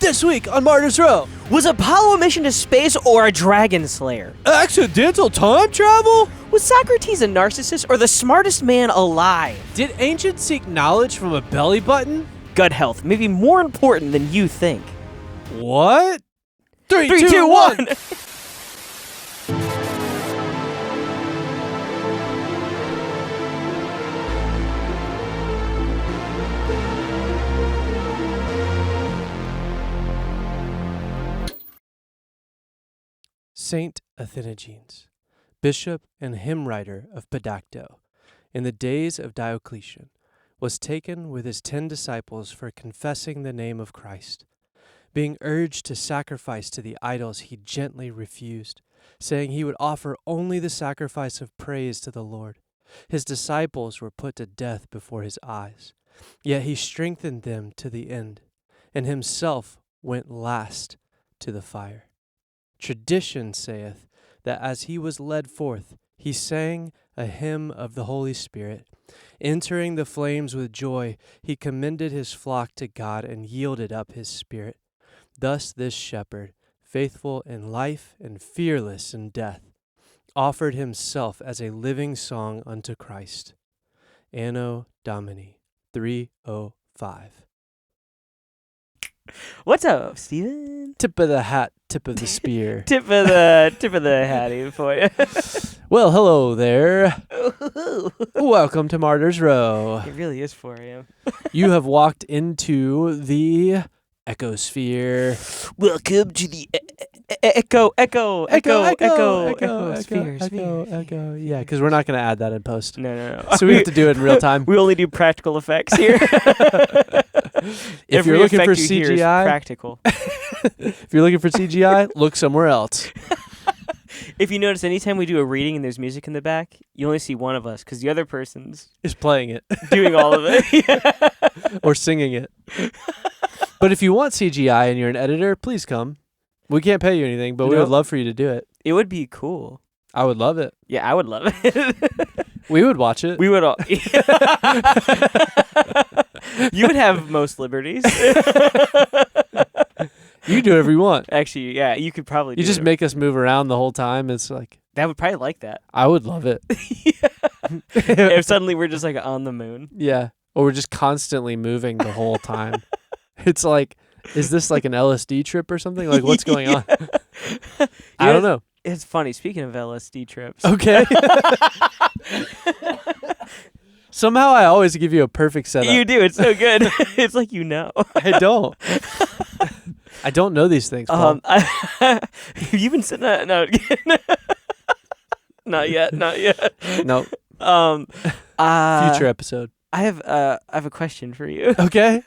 This week on Martyr's Row. Was Apollo a mission to space or a dragon slayer? Accidental time travel? Was Socrates a narcissist or the smartest man alive? Did ancients seek knowledge from a belly button? Gut health may be more important than you think. What? 3, 3, 2, 1! Saint Athenogenes, bishop and hymn writer of Pedacto, in the days of Diocletian, was taken with his 10 disciples for confessing the name of Christ. Being urged to sacrifice to the idols, he gently refused, saying he would offer only the sacrifice of praise to the Lord. His disciples were put to death before his eyes, yet he strengthened them to the end, and himself went last to the fire. Tradition saith that as he was led forth, he sang a hymn of the Holy Spirit. Entering the flames with joy, he commended his flock to God and yielded up his spirit. Thus this shepherd, faithful in life and fearless in death, offered himself as a living song unto Christ. Anno Domini 305. What's up, Steven? Tip of the hat, tip of the spear. tip of the hattie for you. Well, hello there. Welcome to Martyr's Row. It really is 4 a.m. You have walked into the ecosphere. Welcome to the echo. Yeah, because we're not going to add that in post. No. So we have to do it in real time. We only do practical effects here. If you're looking for CGI, practical. If you're looking for CGI, look somewhere else. If you notice, anytime we do a reading and there's music in the back, you only see one of us because the other person's is playing it, doing all of it, or singing it. But if you want CGI and you're an editor, please come. We can't pay you anything, but we would love for you to do it. It would be cool. I would love it. Yeah, I would love it. We would watch it. We would all. You would have most liberties. You can do whatever you want. Actually, yeah, you could probably do You just make us move around the whole time. It's like... That would probably like that. I would love it. If suddenly we're just like on the moon. Yeah. Or we're just constantly moving the whole time. It's like, is this like an LSD trip or something? Like, what's going on? I don't know. It's funny. Speaking of LSD trips. Okay. Somehow I always give you a perfect setup. You do. It's so good. It's like you know. I don't. I don't know these things, Paul. You've been sitting at... No. Not yet. No. Future episode. I have a question for you. Okay.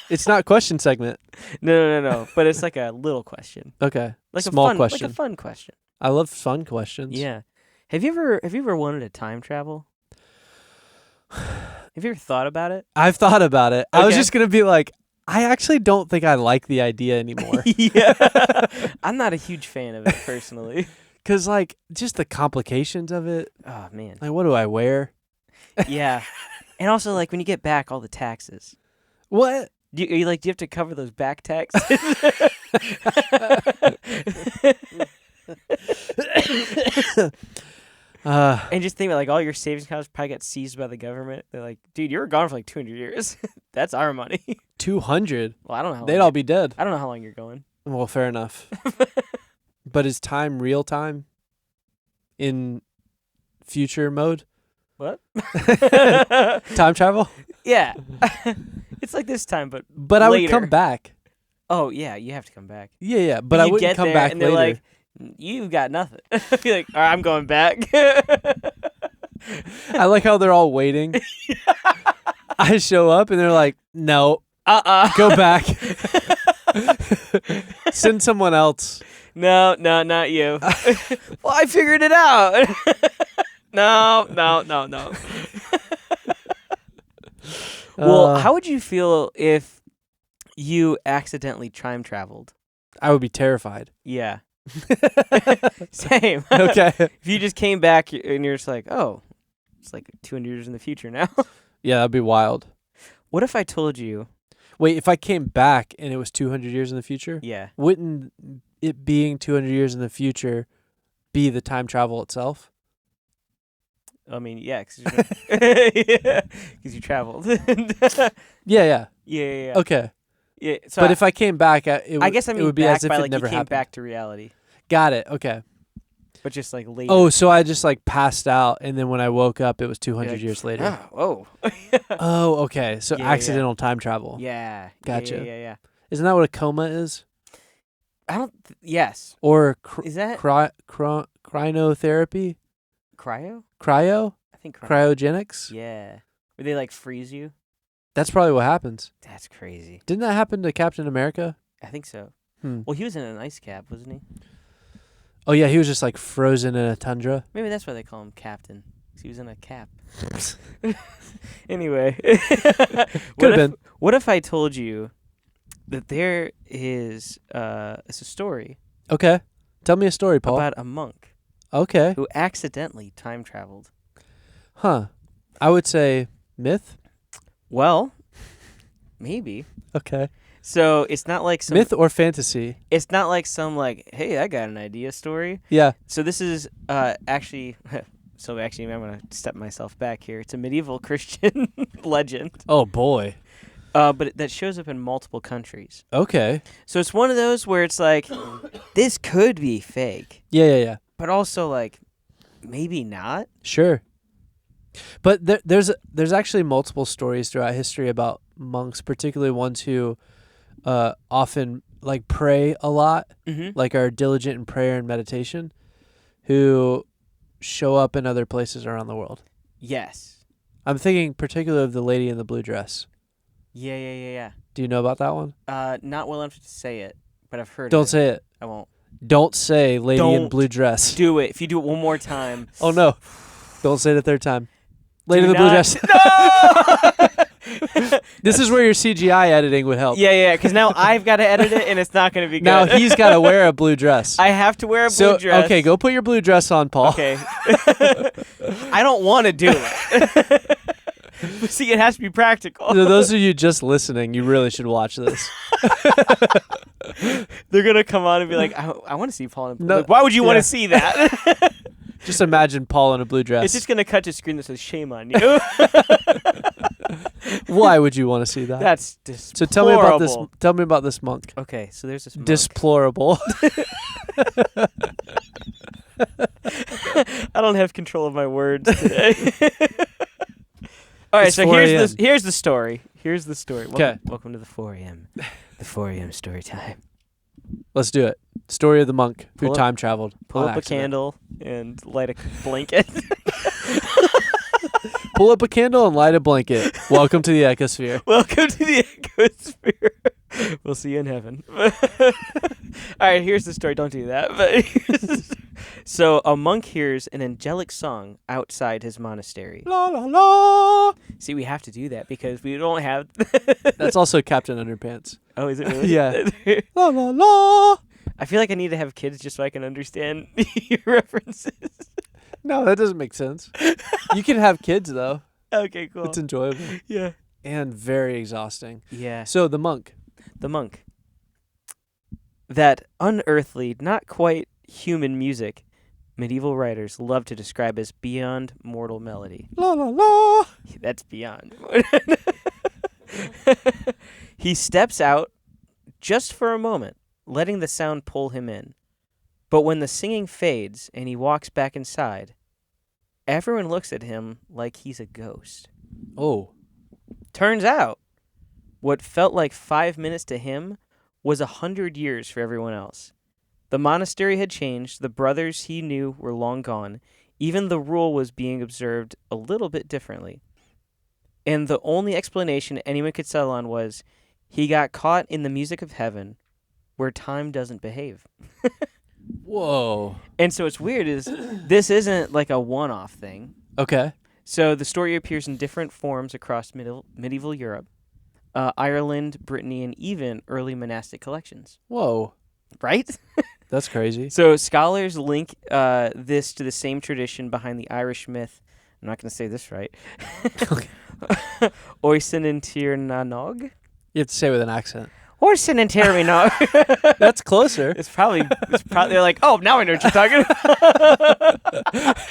It's not question segment. No. But it's like a little question. Okay. Like Small question. Like a fun question. I love fun questions. Yeah. Have you ever wanted to time travel? Have you ever thought about it? I've thought about it. Okay. I was just going to be like, I actually don't think I like the idea anymore. Yeah. I'm not a huge fan of it personally. Because, like, just the complications of it. Oh, man. Like, what do I wear? Yeah. And also, like, when you get back all the taxes. What? Do you have to cover those back taxes? And just think about, like, all your savings accounts probably got seized by the government. They're like, dude, you were gone for like 200 years. That's our money. 200? Well, I don't know how long They'd all be dead. I don't know how long you're going. Well, fair enough. But is time real time in future mode? What? Time travel? Yeah. It's like this time, but I later. would come back. Oh, yeah, you have to come back. Yeah, but I you wouldn't get come there back and they're later. like, you've got nothing. You're like, all right, I'm going back. I like how they're all waiting. I show up and they're like, no. Go back. Send someone else. No, not you. Well, I figured it out. No. Well, how would you feel if you accidentally time traveled? I would be terrified. Yeah. Same. Okay. If you just came back and you're just like, oh, it's like 200 years in the future now. Yeah, that'd be wild. What if I told you Wait, if I came back and it was 200 years in the future, Yeah. wouldn't it being 200 years in the future be the time travel itself? I mean, yeah, because you traveled. Yeah, yeah. Yeah. Okay. Yeah. So But if I came back, I guess I it mean would be back as if by it like you never came happened. back to reality, Got it. Okay. but just like later. Oh, so I just like passed out, and then when I woke up, it was 200 You're like, years later. Oh. Oh, okay. So Yeah, yeah. accidental time travel. Yeah. Gotcha. Yeah. Isn't that what a coma is? I don't. Yes. Or Is that cryotherapy? cryo? Cryo? I think Cryogenics? Yeah. Where they like freeze you. That's probably what happens. That's crazy. Didn't that happen to Captain America? I think so. Hmm. Well, he was in an ice cap, wasn't he? Oh, yeah, he was just like frozen in a tundra. Maybe that's why they call him Captain. 'Cause he was in a cap. Anyway. Could have been. What if I told you that there is it's a story Okay. Tell me a story, Paul. about a monk Okay. who accidentally time traveled? Huh. I would say myth. Well, maybe. Okay. So it's not like some Myth or fantasy? It's not like some like, hey, I got an idea story. Yeah. So this is actually I'm gonna step myself back here. It's a medieval Christian legend. Oh, boy. But that shows up in multiple countries. Okay. So it's one of those where it's like, this could be fake, Yeah. but also like, maybe not. Sure. But there's actually multiple stories throughout history about monks, particularly ones who often like pray a lot, Mm-hmm. like are diligent in prayer and meditation, who show up in other places around the world. Yes. I'm thinking particularly of the lady in the blue dress. Yeah. Do you know about that one? Not well enough to say it, but I've heard Don't of it. say it. I won't. Don't say lady in Don't blue dress. Do it. If you do it one more time. Oh, no. Don't say it a third time. Lady in Do the blue not- dress. No! This is where your CGI editing would help. Yeah, because now I've got to edit it, and it's not going to be good. Now he's got to wear a blue dress. I have to wear a blue dress. Okay, go put your blue dress on, Paul. Okay. I don't want to do it. But see, it has to be practical. So those of you just listening, you really should watch this. They're going to come on and be like, I want to see Paul in blue. No, Like, why would you want yeah. to see that? Just imagine Paul in a blue dress. It's just going to cut to a screen that says, shame on you. Why would you want to see that? That's deplorable. So tell me about this. Tell me about this monk. Okay, so there's this monk. Deplorable. I don't have control of my words today. All right, It's so 4 here's the story. Here's the story. 'Kay. Welcome to the 4 a.m. The 4 a.m. story time. Let's do it. Story of the monk who Pull up- time traveled. Pull on up a accident. candle and light a blanket. Pull up a candle and light a blanket. Welcome to the ecosphere. Welcome to the ecosphere. We'll see you in heaven. All right, here's the story. Don't do that. But so a monk hears an angelic song outside his monastery. La la la. See, we have to do that because we don't have. That's also Captain Underpants. Oh, is it really? Yeah. La la la. I feel like I need to have kids just so I can understand your references. No, that doesn't make sense. You can have kids though. Okay, cool. It's enjoyable Yeah. and very exhausting. Yeah. So the monk. The monk. That unearthly, not quite human music, medieval writers love to describe as beyond mortal melody. La la la. That's beyond. He steps out just for a moment, letting the sound pull him in. But when the singing fades and he walks back inside, everyone looks at him like he's a ghost. Oh. Turns out, what felt like 5 minutes to him was 100 years for everyone else. The monastery had changed, the brothers he knew were long gone, even the rule was being observed a little bit differently. And the only explanation anyone could settle on was, he got caught in the music of heaven, where time doesn't behave. Whoa. And so what's weird is, this isn't like a one-off thing. Okay. So the story appears in different forms across medieval Europe, Ireland, Brittany, and even early monastic collections. Whoa. Right? That's crazy. So scholars link this to the same tradition behind the Irish myth. I'm not going to say this right. Oisin and Tir na Nog. You have to say it with an accent. Orson and Termino. That's closer. It's probably they're like, oh, now I know what you're talking about.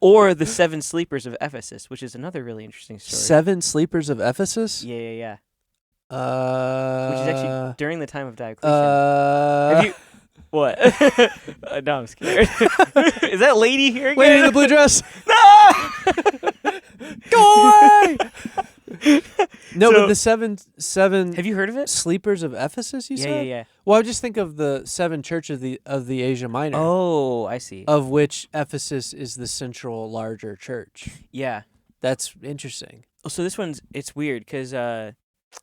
Or the 7 sleepers of Ephesus, which is another really interesting story. 7 sleepers of Ephesus? Yeah. Which is actually during the time of Diocletian. Have you... What? No, I'm scared. Is that lady here again? Lady in the blue dress. No! Go away! No, So- but the seven Have you heard of it? sleepers of Ephesus, you said? Yeah. Well, I just think of the 7 churches of the Asia Minor, Oh, I see. of which Ephesus is the central larger church. Yeah. That's interesting. So this it's weird because I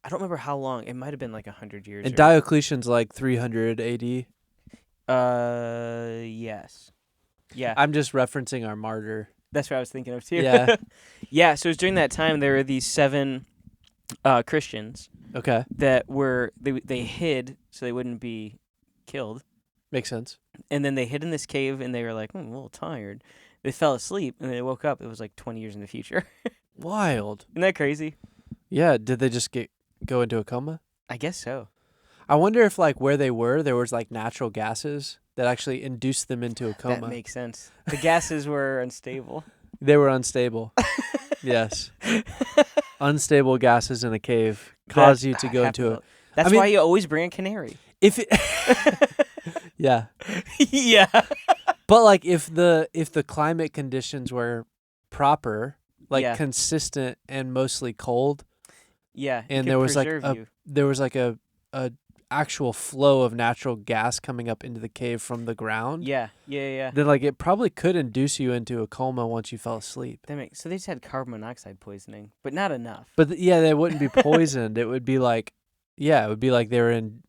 don't remember how long. It might have been like 100 years. And Diocletian's like 300 AD. Yes. Yeah. I'm just referencing our martyr. That's what I was thinking of too. Yeah. Yeah, so it was during that time there were these 7 Christians Okay. that they hid so they wouldn't be killed. Makes sense. And then they hid in this cave and they were like, I'm a little tired. They fell asleep and they woke up. It was like 20 years in the future. Wild. Isn't that crazy? Yeah, did they just go into a coma? I guess so. I wonder if like where they were, there was like natural gases that actually induced them into a coma. That makes sense. The gases were unstable. They were unstable. Yes. Unstable gases in a cave cause you to go into a... That's why you always bring a canary. If it... Yeah. Yeah. But like if the climate conditions were proper, like Yeah. consistent and mostly cold, Yeah. it and could there was like preserve a you. actual flow of natural gas coming up into the cave from the ground, Yeah. then like it probably could induce you into a coma once you fell asleep. So they just had carbon monoxide poisoning, but not enough. But they wouldn't be poisoned. It would be like, it would be like they were in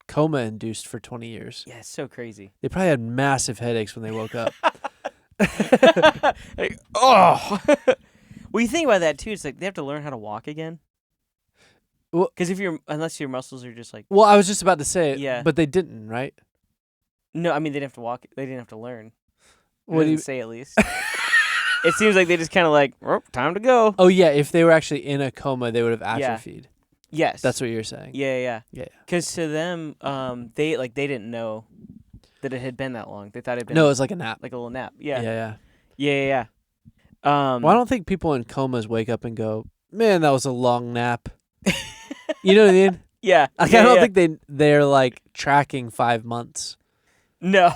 coma induced for 20 years. Yeah, it's so crazy. They probably had massive headaches when they woke up. Like, oh. Well, you think about that too. It's like they have to learn how to walk again. Well- Because unless your muscles are just like, Well, I was just about to say it, Yeah. but they didn't, right? no, I mean they didn't have to walk. They didn't have to learn. What do you... Say at least. It seems like they just kind of like, oh, time to go. Oh yeah, if they were actually in a coma, they would have Yeah. atrophied. Yes. That's what you're saying. Yeah. Yeah. Because to them, they didn't know that it had been that long. They thought it had been No, it was like a nap. like a little nap. Yeah. Yeah. Well, Well, I don't think people in comas wake up and go, "Man, that was a long nap." You know what I mean? Yeah. Like, yeah, I don't yeah. think they're like tracking 5 months. No.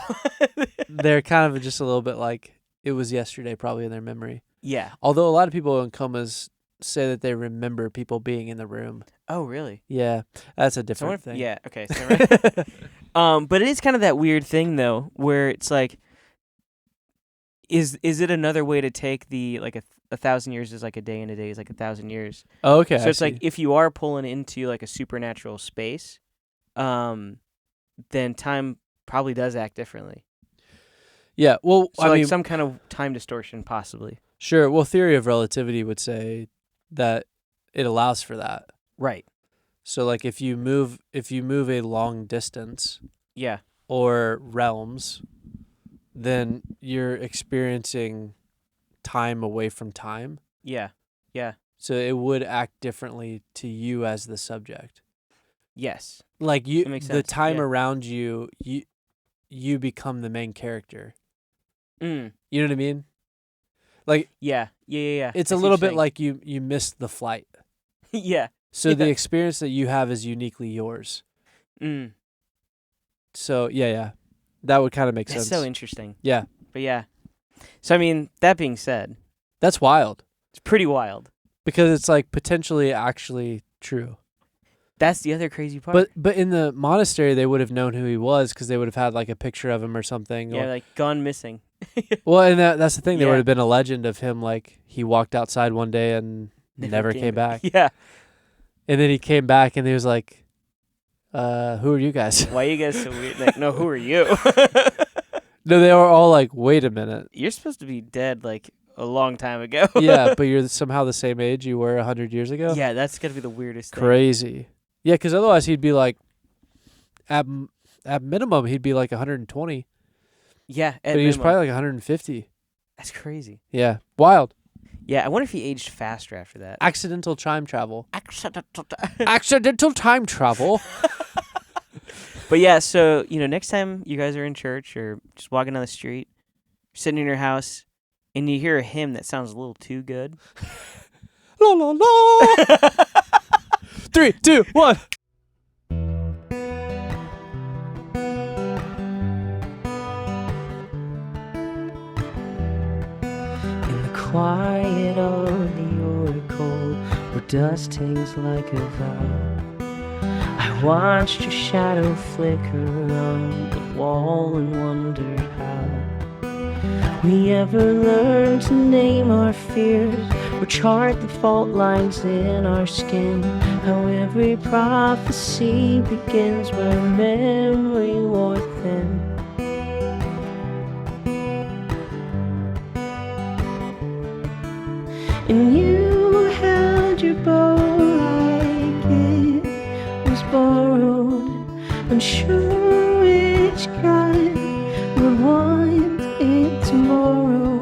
They're kind of just a little bit like it was yesterday, probably in their memory. Yeah. Although a lot of people in comas say that they remember people being in the room. Oh, really? Yeah, that's a So I different wonder thing. Yeah. Okay. So right. But it is kind of that weird thing though, where it's like, is it another way to take the like 1,000 years is like a day and a day is like 1,000 years? Oh, okay. So it's like if you are pulling into like a supernatural space, then time probably does act differently. yeah. Well, So I like mean, some kind of time distortion, possibly. sure. Well, theory of relativity would say that it allows for that. Right. So like if you move a long distance Yeah. or realms, then you're experiencing time away from time. Yeah. Yeah. So it would act differently to you as the subject. Yes. Like That makes the sense, time yeah. around you become the main character. Mm. You know what I mean? Like Yeah. Yeah. it's I a see little what bit you're like you missed the flight. saying. Yeah. So the Yeah. experience that you have is uniquely yours. Mm. So yeah. That would kind of make That's sense. so interesting. Yeah. But yeah. So I mean, that being said, That's wild. it's pretty wild. Because it's like potentially actually true. That's the other crazy part. But in the monastery they would have known who he was because they would have had like a picture of him or something. yeah, like gone missing. Well, and that's the thing. There Yeah. would have been a legend of him, like he walked outside one day and never came back. Yeah. And then he came back and he was like, who are you guys? Why you guys so weird? Like, no, who are you? No, they were all like, wait a minute. You're supposed to be dead like a long time ago. Yeah, but you're somehow the same age you were 100 years ago? Yeah, that's gotta be the weirdest thing. Crazy. Yeah, because otherwise he'd be like, at minimum, he'd be like Yeah, but he was probably like 150. That's crazy. Yeah, wild. Yeah, I wonder if he aged faster after that. Accidental time travel. Accidental. Accidental time travel. But yeah, so, next time you guys are in church or just walking down the street, sitting in your house, and you hear a hymn that sounds a little too good. La la la. 3, 2, 1. In the quiet of the Oracle, where dust hangs like a vow, I watched your shadow flicker on the wall and wondered how we ever learned to name our fears or chart the fault lines in our skin. How every prophecy begins where memory wore thin. And you held your bow like it was borrowed, unsure which kind would want it tomorrow.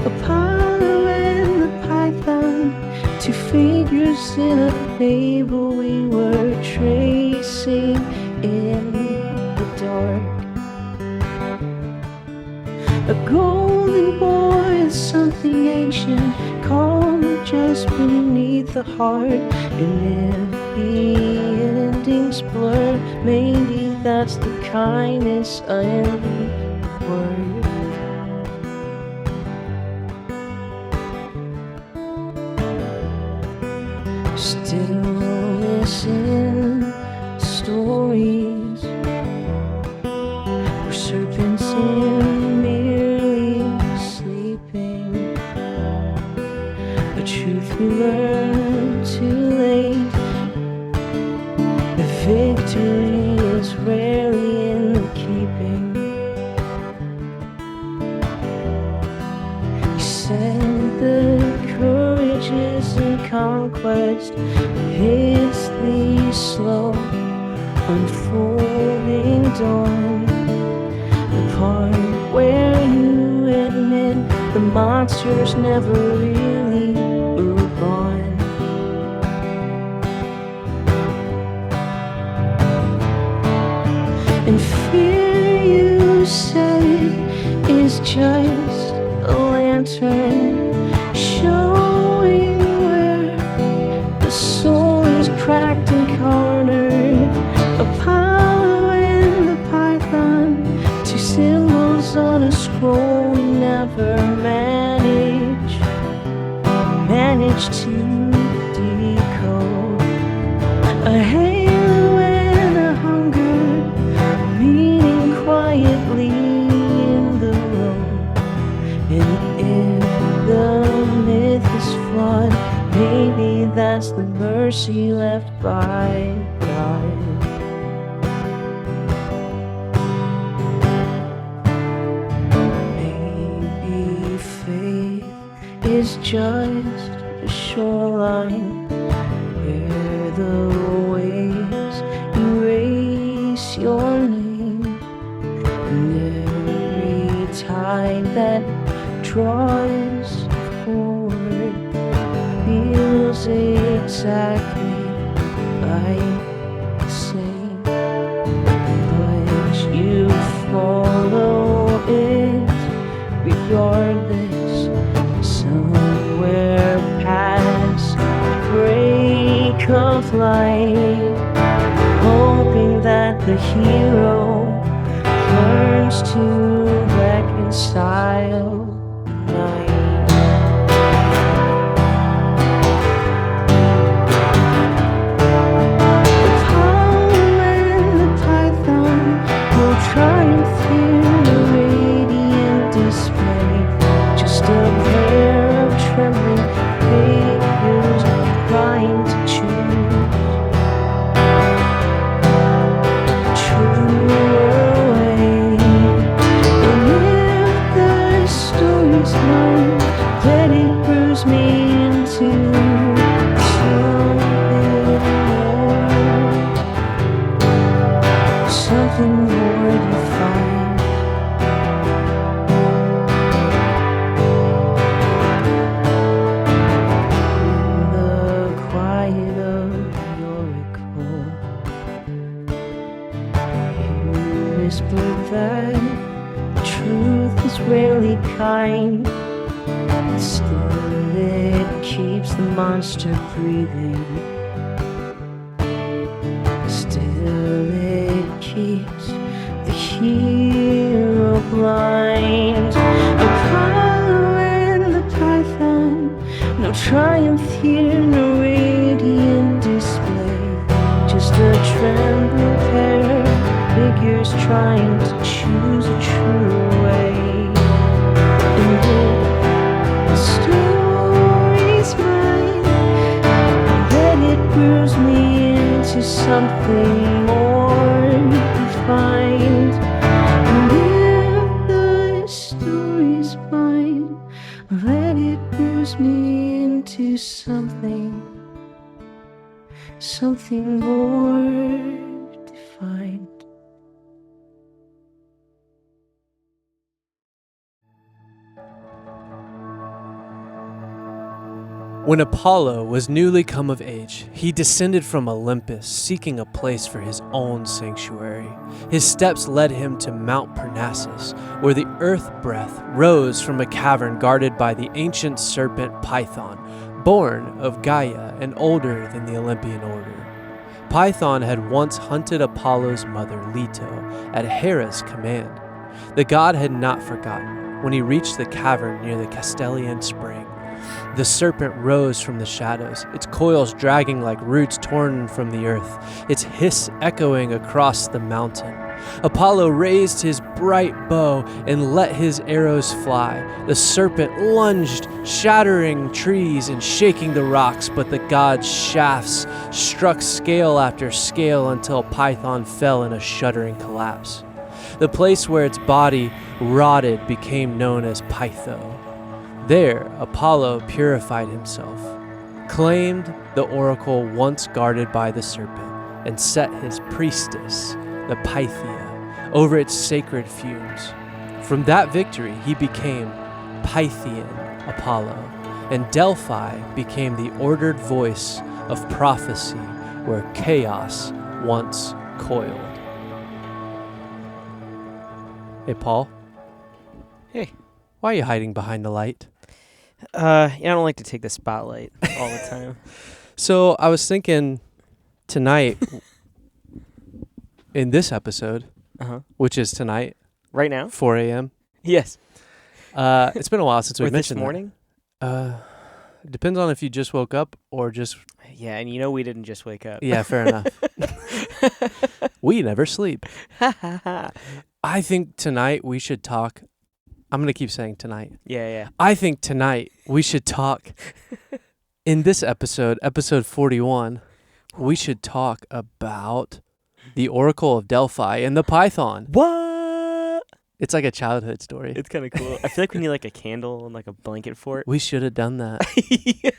Apollo and the Python, two figures in a fable we were tracing in the dark. A golden boy is something ancient, calm just beneath the heart. And if the endings blur, maybe that's the kindness in the word. Stillness in stories, where serpents in merely sleeping, a truth we learn too late. The victory is rarely in the keeping. You said the courage is in conquest, it's the slow unfolding dawn, the part where you admit the monsters never really were born. And fear, you said, is just a lantern showing where the soul is cracked and cornered. Apollo and the Python, two symbols on a scroll we never managed to decode. A halo and a hunger beating quietly in the road. And if the myth is flawed, maybe that's the mercy left by God. Maybe faith is just a shoreline where the waves erase your name, and every tide that draws forward feels exactly like the same, but you follow it regardless. Somewhere past the break of light, hoping that the hero learns to reconcile the night. Triumph in the radiant display, just a pair of trembling figures trying to choose a truer way. And if the story whisper that truth is rarely kind. Still it keeps the monster breathing. Still it keeps the hero blind. Apollo and the Python, no triumph here, no radiant display. Just a trembling pair of figures trying to choose a true way. And if the story's mine, let it bruise me into something more refined. And if the story's mine, let it bruise me into something more defined. When Apollo was newly come of age, he descended from Olympus, seeking a place for his own sanctuary. His steps led him to Mount Parnassus, where the earth breath rose from a cavern guarded by the ancient serpent Python, born of Gaia and older than the Olympian order. Python had once hunted Apollo's mother Leto at Hera's command. The god had not forgotten. When he reached the cavern near the Castalian spring, the serpent rose from the shadows, its coils dragging like roots torn from the earth, its hiss echoing across the mountain. Apollo raised his bright bow and let his arrows fly. The serpent lunged, shattering trees and shaking the rocks, but the god's shafts struck scale after scale until Python fell in a shuddering collapse. The place where its body rotted became known as Pytho. There, Apollo purified himself, claimed the oracle once guarded by the serpent, and set his priestess, the Pythia, over its sacred fumes. From that victory, he became Pythian Apollo, and Delphi became the ordered voice of prophecy where chaos once coiled. Hey, Paul. Hey. Why are you hiding behind the light? I don't like to take the spotlight all the time. So I was thinking tonight, in this episode, which is tonight, Right now? 4 a.m. Yes. It's been a while since we Or this mentioned morning? Depends on if you just woke up or just... Yeah, and we didn't just wake up. Yeah, fair enough. We never sleep. I think tonight we should talk... I'm going to keep saying tonight. Yeah. I think tonight we should talk, in this episode, episode 41, we should talk about the Oracle of Delphi and the Python. What? It's like a childhood story. It's kind of cool. I feel like we need like a candle and like a blanket for it. We should have done that. Yeah.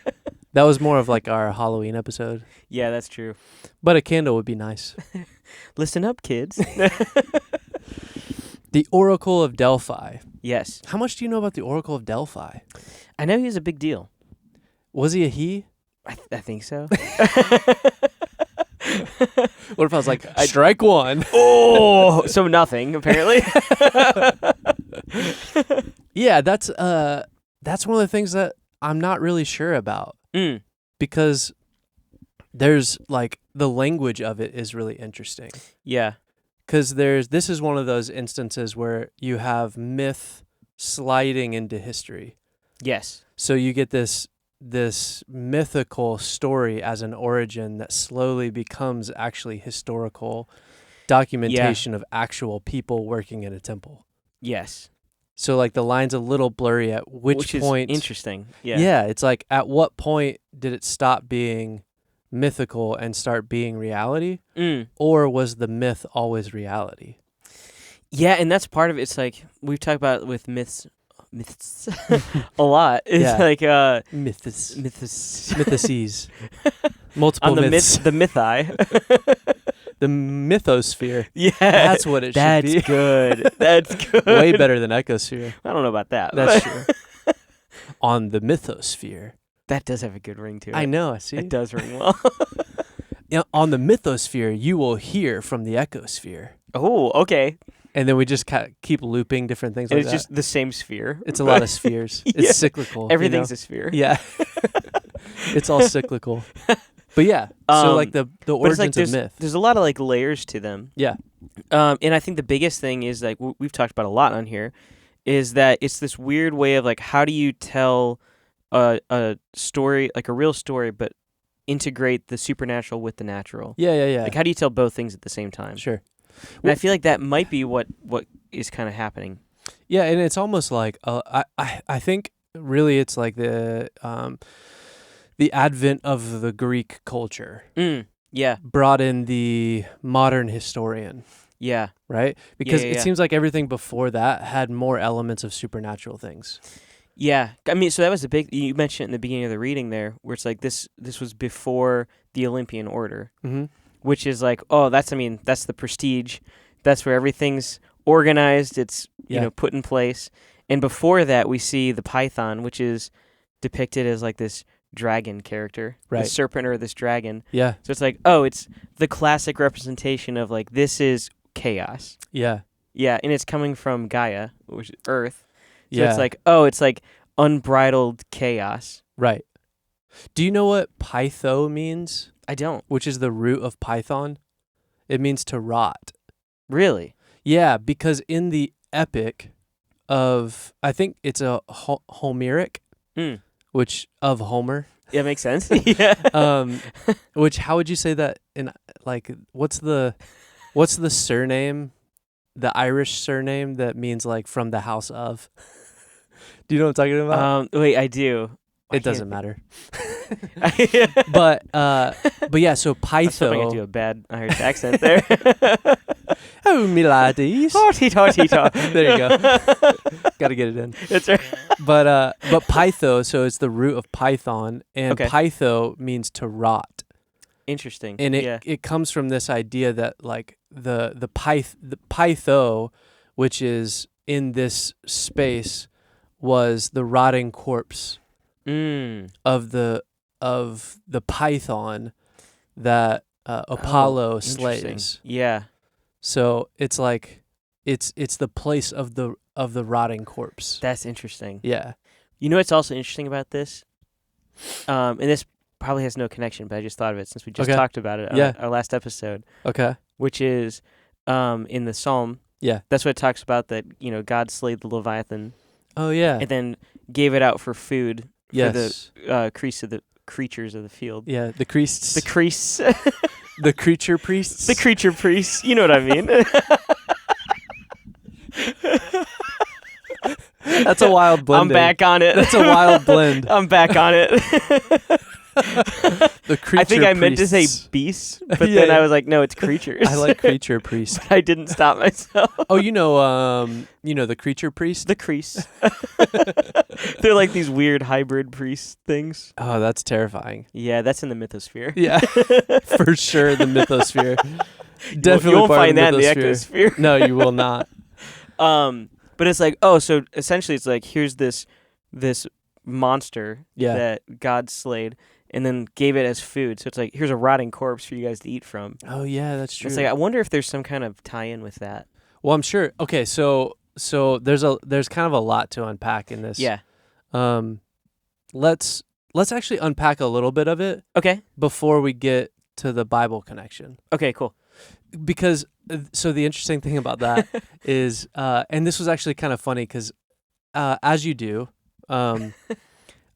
That was more of like our Halloween episode. Yeah, that's true. But a candle would be nice. Listen up, kids. The Oracle of Delphi. Yes. How much do you know about the Oracle of Delphi? I know he was a big deal. Was he a he? I think so. What if I was like, strike one? Oh, so nothing, apparently. Yeah, that's one of the things that I'm not really sure about. Because there's like the language of it is really interesting. Yeah. Because this is one of those instances where you have myth sliding into history. Yes. So you get this mythical story as an origin that slowly becomes actually historical documentation of actual people working in a temple. Yes. So like the line's a little blurry at which point. Is interesting. Yeah. Yeah, it's like at what point did it stop being mythical and start being reality? Or was the myth always reality? Yeah, and that's part of it. It's like we've talked about with myths a lot. It's like mythices. Multiple on the myths. The mythi. The mythosphere. Yeah. That's what it should be. That's good. That's good. Way better than ecosphere. I don't know about that. That's true. On the mythosphere. That does have a good ring to it. I know, see? It does ring well. On the mythosphere, you will hear from the ecosphere. Oh, okay. and then we just keep looping different things And like it's that. just the same sphere. It's a lot of spheres. Yeah. It's cyclical. Everything's a sphere. Yeah. It's all cyclical. But yeah, so like the But it's origins like of myth. there's a lot of like layers to them. Yeah. And I think the biggest thing is like we've talked about a lot on here, is that it's this weird way of like, how do you tell a story, like a real story, but integrate the supernatural with the natural? Yeah. Like, how do you tell both things at the same time? Sure. And I feel like that might be what is kind of happening. Yeah, and it's almost like I think really it's like the advent of the Greek culture Yeah. brought in the modern historian, Yeah. right? Because Yeah. it seems like everything before that had more elements of supernatural things. Yeah. I mean, so that was the big, you mentioned in the beginning of the reading there, where it's like this was before the Olympian order, Mm-hmm. which is like, oh, that's the prestige. That's where everything's organized. It's, put in place. And before that, we see the Python, which is depicted as like this dragon character, Right. the serpent or this dragon. Yeah. So it's like, oh, it's the classic representation of like, this is chaos. Yeah. Yeah. And it's coming from Gaia, which is Earth. So Yeah. it's like, oh, it's like unbridled chaos. Right. Do you know what pytho means? I don't. Which is the root of python? It means to rot. Really? Yeah, because in the epic of, I think it's a Homeric, which of Homer. Yeah, makes sense. Yeah. Which, how would you say that in, like, what's the surname, the Irish surname that means like from the house of? Do you know what I'm talking about? Wait, I do. It doesn't matter. But yeah, so I was hoping I pytho. do a bad Irish accent there. Oh, me laddies. Tee-taw. There you go. Got to get it in. That's right. But pytho, so it's the root of python, and Okay. pytho means to rot, Interesting. and it comes from this idea that like the pytho, which is in this space, was the rotting corpse of the python that Apollo slays. Yeah. So it's like it's the place of the rotting corpse. That's interesting. Yeah. You know what's also interesting about this? And this probably has no connection, but I just thought of it since we just Okay. talked about it on Yeah. our last episode, Okay. which is in the Psalm. Yeah. That's what it talks about, that, God slayed the Leviathan Oh yeah. and then gave it out for food Yes. for the creatures of the field. Yeah. The priests. The crease. The creature priests. The creature priests. You know what I mean? That's a wild blend. I'm back on it. That's a wild blend. I'm back on it. The creature I think I meant to say priests. beasts, but Yeah, then yeah. I was like, no, it's creatures. I like creature priest. I didn't stop myself. Oh, you know the creature priest. The crease. They're like these weird hybrid priest things. Oh, that's terrifying. Yeah, that's in the mythosphere. Yeah, for sure. The mythosphere. Definitely You won't part find of that in the mythosphere. ecosphere. No, you will not. But it's like, oh, so essentially it's like, here's this monster Yeah. that God slayed and then gave it as food. So it's like, here's a rotting corpse for you guys to eat from. Oh yeah, that's true. It's like, I wonder if there's some kind of tie-in with that. Well, I'm sure. Okay, so there's kind of a lot to unpack in this. Yeah. Let's actually unpack a little bit of it Okay. before we get to the Bible connection. Okay, cool. Because so the interesting thing about that is, and this was actually kind of funny because, as you do,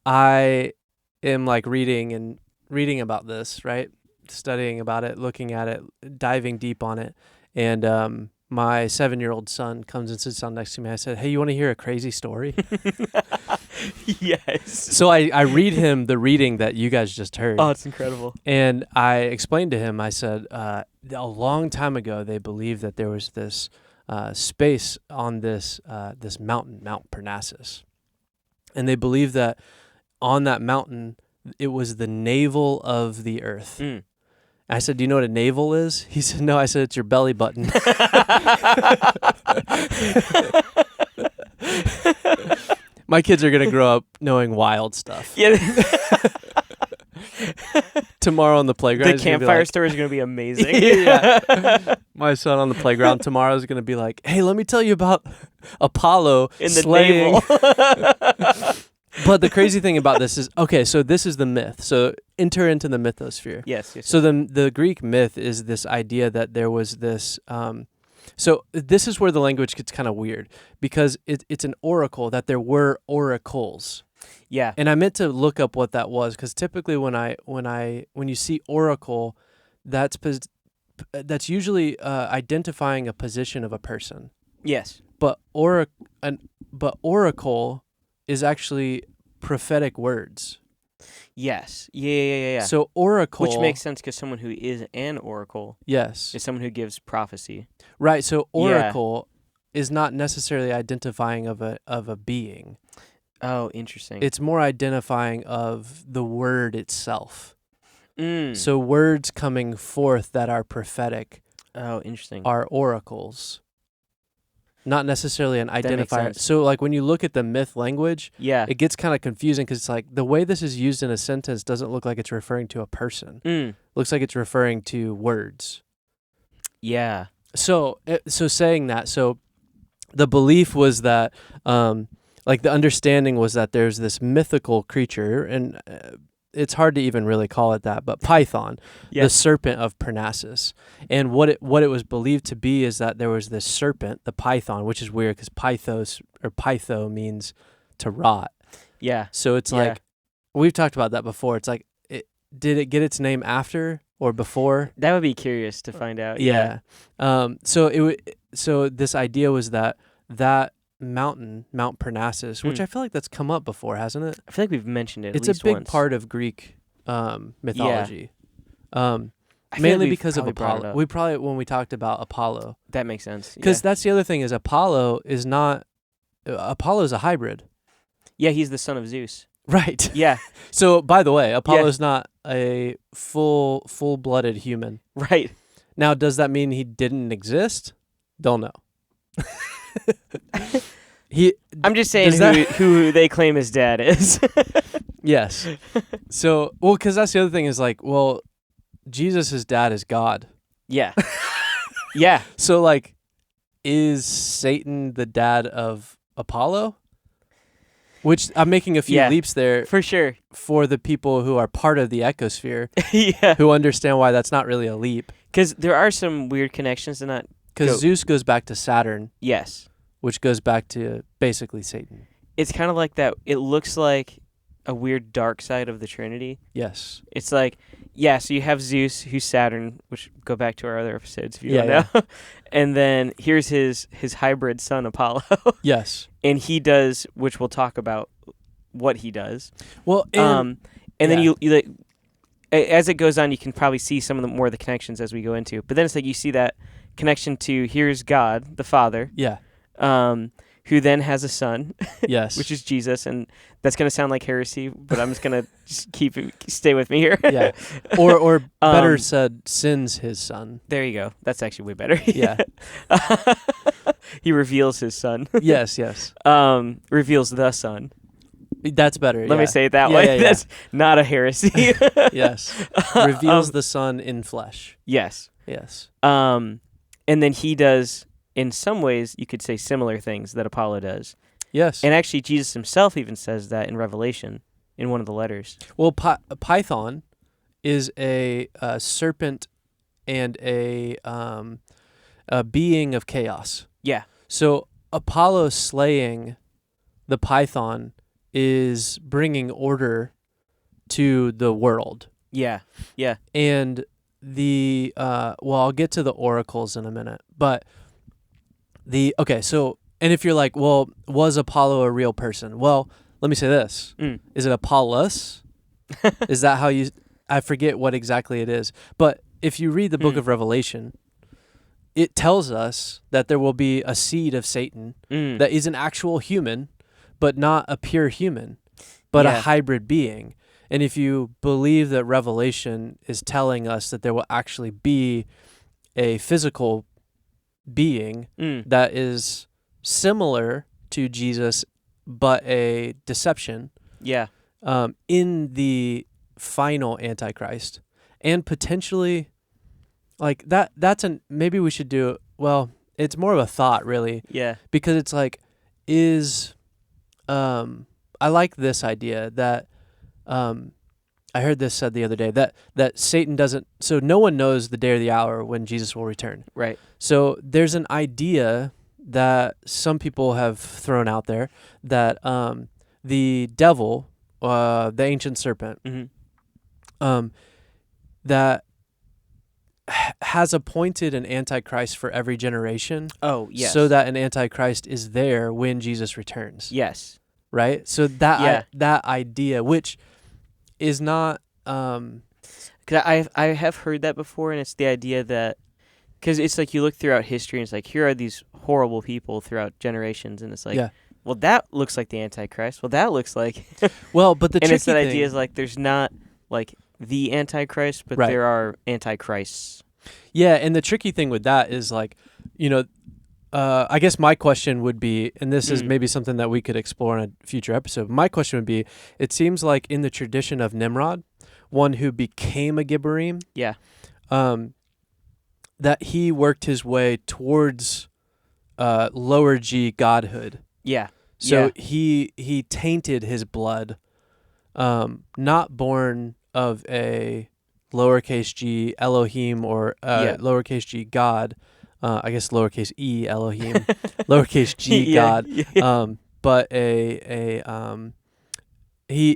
I am like reading about this, right? Studying about it, looking at it, diving deep on it, and my 7-year-old son comes and sits down next to me. I said, "Hey, you want to hear a crazy story?" Yes. So I read him the reading that you guys just heard. Oh, it's incredible. And I explained to him, I said, a long time ago, they believed that there was this space on this mountain, Mount Parnassus. And they believed that on that mountain, it was the navel of the earth. I said, do you know what a navel is? He said, no. I said, it's your belly button. My kids are going to grow up knowing wild stuff. Yeah. tomorrow on the playground. The he's gonna be campfire like, story is going to be amazing. Yeah. My son on the playground tomorrow is going to be like, hey, let me tell you about Apollo In the slaying. navel. But the crazy thing about this is, okay, so this is the myth. So enter into the mythosphere. Yes. So the Greek myth is this idea that there was this. So this is where the language gets kind of weird because it's an oracle, that there were oracles. Yeah. And I meant to look up what that was because typically when you see oracle, that's usually identifying a position of a person. Yes. But oracle is actually prophetic words. Yes. Yeah. So oracle, Which makes sense because someone who is an oracle yes, is someone who gives prophecy. right. So oracle is not necessarily identifying of a being. Oh, interesting. It's more identifying of the word itself. Mm. So words coming forth that are prophetic Oh, interesting. are oracles. Not necessarily an makes identifier. sense. So like when you look at the myth language, Yeah. it gets kind of confusing because it's like the way this is used in a sentence doesn't look like it's referring to a person. Looks like it's referring to words. Yeah. So saying that, so the belief was that, like the understanding was that there's this mythical creature, and it's hard to even really call it that, but Python, the serpent of Parnassus. And what it was believed to be is that there was this serpent, the python, which is weird because pytho means to rot. Yeah. So it's like, we've talked about that before. It's like, did it get its name after or before? That would be curious to find out. Yeah. So this idea was that mountain, Mount Parnassus, which I feel like that's come up before, hasn't it? I feel like we've mentioned it. It's at least a big once. part of Greek mythology. I feel Mainly like we've because of probably brought it Apollo. up. We probably, when we talked about Apollo. That makes sense. Because that's the other thing is Apollo is not, Apollo's a hybrid. Yeah, he's the son of Zeus. Right. Yeah. So, by the way, Apollo's not a full-blooded human. Right. Now, does that mean he didn't exist? Don't know. I'm just saying who they claim his dad is. Yes. So, well, because that's the other thing is like, well, Jesus' dad is God. Yeah. Yeah. So, like, is Satan the dad of Apollo? Which I'm making a few leaps there for sure for the people who are part of the ecosphere, yeah, who understand why that's not really a leap. Because there are some weird connections to not. Because Zeus goes back to Saturn. Yes. Which goes back to basically Satan. It's kind of like that. It looks like a weird dark side of the Trinity. Yes. It's like, so you have Zeus, who's Saturn, which go back to our other episodes if you don't know. And then here's his hybrid son, Apollo. Yes. And he does, which we'll talk about what he does. Well, and then you like, as it goes on, you can probably see some of the more of the connections as we go into. But then it's like you see that connection to here's God, the Father. Yeah. Who then has a son. Yes. Which is Jesus, and that's gonna sound like heresy, but I'm just gonna stay with me here. Yeah. Or better said, sins his son. There you go. That's actually way better. Yeah. He reveals his son. Yes. Reveals the son. That's better. Let me say it that way. That's not a heresy. Yes. Reveals the son in flesh. Yes. Yes. And then he does, in some ways, you could say similar things that Apollo does. Yes. And actually, Jesus himself even says that in Revelation, in one of the letters. Well, Python is a serpent and a being of chaos. Yeah. So Apollo slaying the Python is bringing order to the world. Yeah. Yeah. And I'll get to the oracles in a minute, but and if you're like, well, was Apollo a real person? Well, let me say this. Is it Apollos? Is that how I forget what exactly it is. But if you read the book of Revelation, it tells us that there will be a seed of Satan that is an actual human, but not a pure human, but a hybrid being. And if you believe that Revelation is telling us that there will actually be a physical being that is similar to Jesus, but a deception. Yeah. In the final Antichrist. and potentially like maybe we should do, well, it's more of a thought really, Yeah. because it's like, I like this idea that I heard this said the other day, that Satan doesn't, so no one knows the day or the hour when Jesus will return. Right. So there's an idea that some people have thrown out there that the devil, the ancient serpent, that has appointed an antichrist for every generation. Oh, yes. So that an antichrist is there when Jesus returns. Yes. Right? So that that idea, which is not 'Cause I have heard that before, and it's the idea that, because it's like you look throughout history, and it's like, here are these horrible people throughout generations, and it's like, well, that looks like the Antichrist. Well, that looks like... well, but the and tricky it's that thing, idea is like, there's not like the Antichrist, but right. there are Antichrists. Yeah, and the tricky thing with that is like, I guess my question would be, and this is maybe something that we could explore in a future episode. My question would be, it seems like in the tradition of Nimrod, one who became a Gibborim, that he worked his way towards lower G godhood. Yeah. So he tainted his blood, not born of a lowercase g Elohim or lowercase g God, I guess lowercase e Elohim, lowercase g God, but he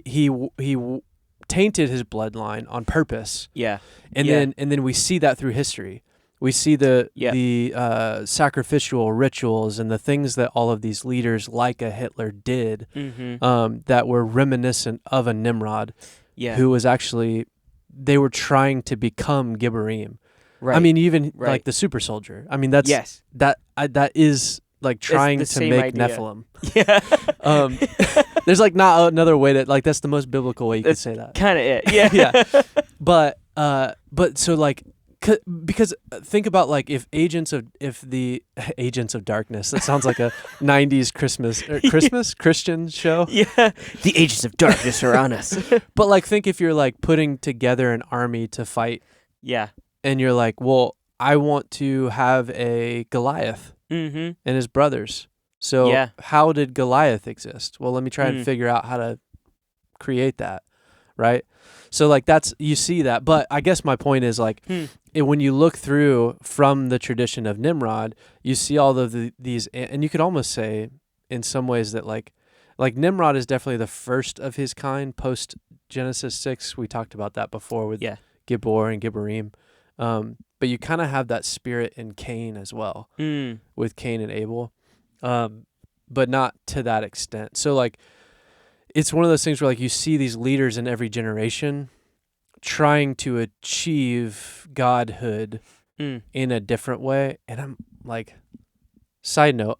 tainted his bloodline on purpose. Yeah. And then we see that through history. We see the sacrificial rituals and the things that all of these leaders like a Hitler did, that were reminiscent of a Nimrod, who was actually, they were trying to become Gibborim. Right. I mean, even like the super soldier. I mean, that is like trying to make idea. Nephilim. Yeah. There's like not another way to, like, that's the most biblical way you could say that. Kind of it. Yeah. Yeah. But so like, because think about like if the agents of darkness, that sounds like a 90s Christian show. Yeah. The agents of darkness are on us. But like, think if you're like putting together an army to fight. Yeah. And you're like, well, I want to have a Goliath and his brothers. So how did Goliath exist? Well, let me try and figure out how to create that, right? So like you see that. But I guess my point is like, when you look through from the tradition of Nimrod, you see all of these, and you could almost say in some ways that like Nimrod is definitely the first of his kind post Genesis 6. We talked about that before with Gibbor and Gibborim. But you kind of have that spirit in Cain as well, with Cain and Abel, but not to that extent. So like, it's one of those things where like you see these leaders in every generation trying to achieve godhood in a different way. And I'm like, side note,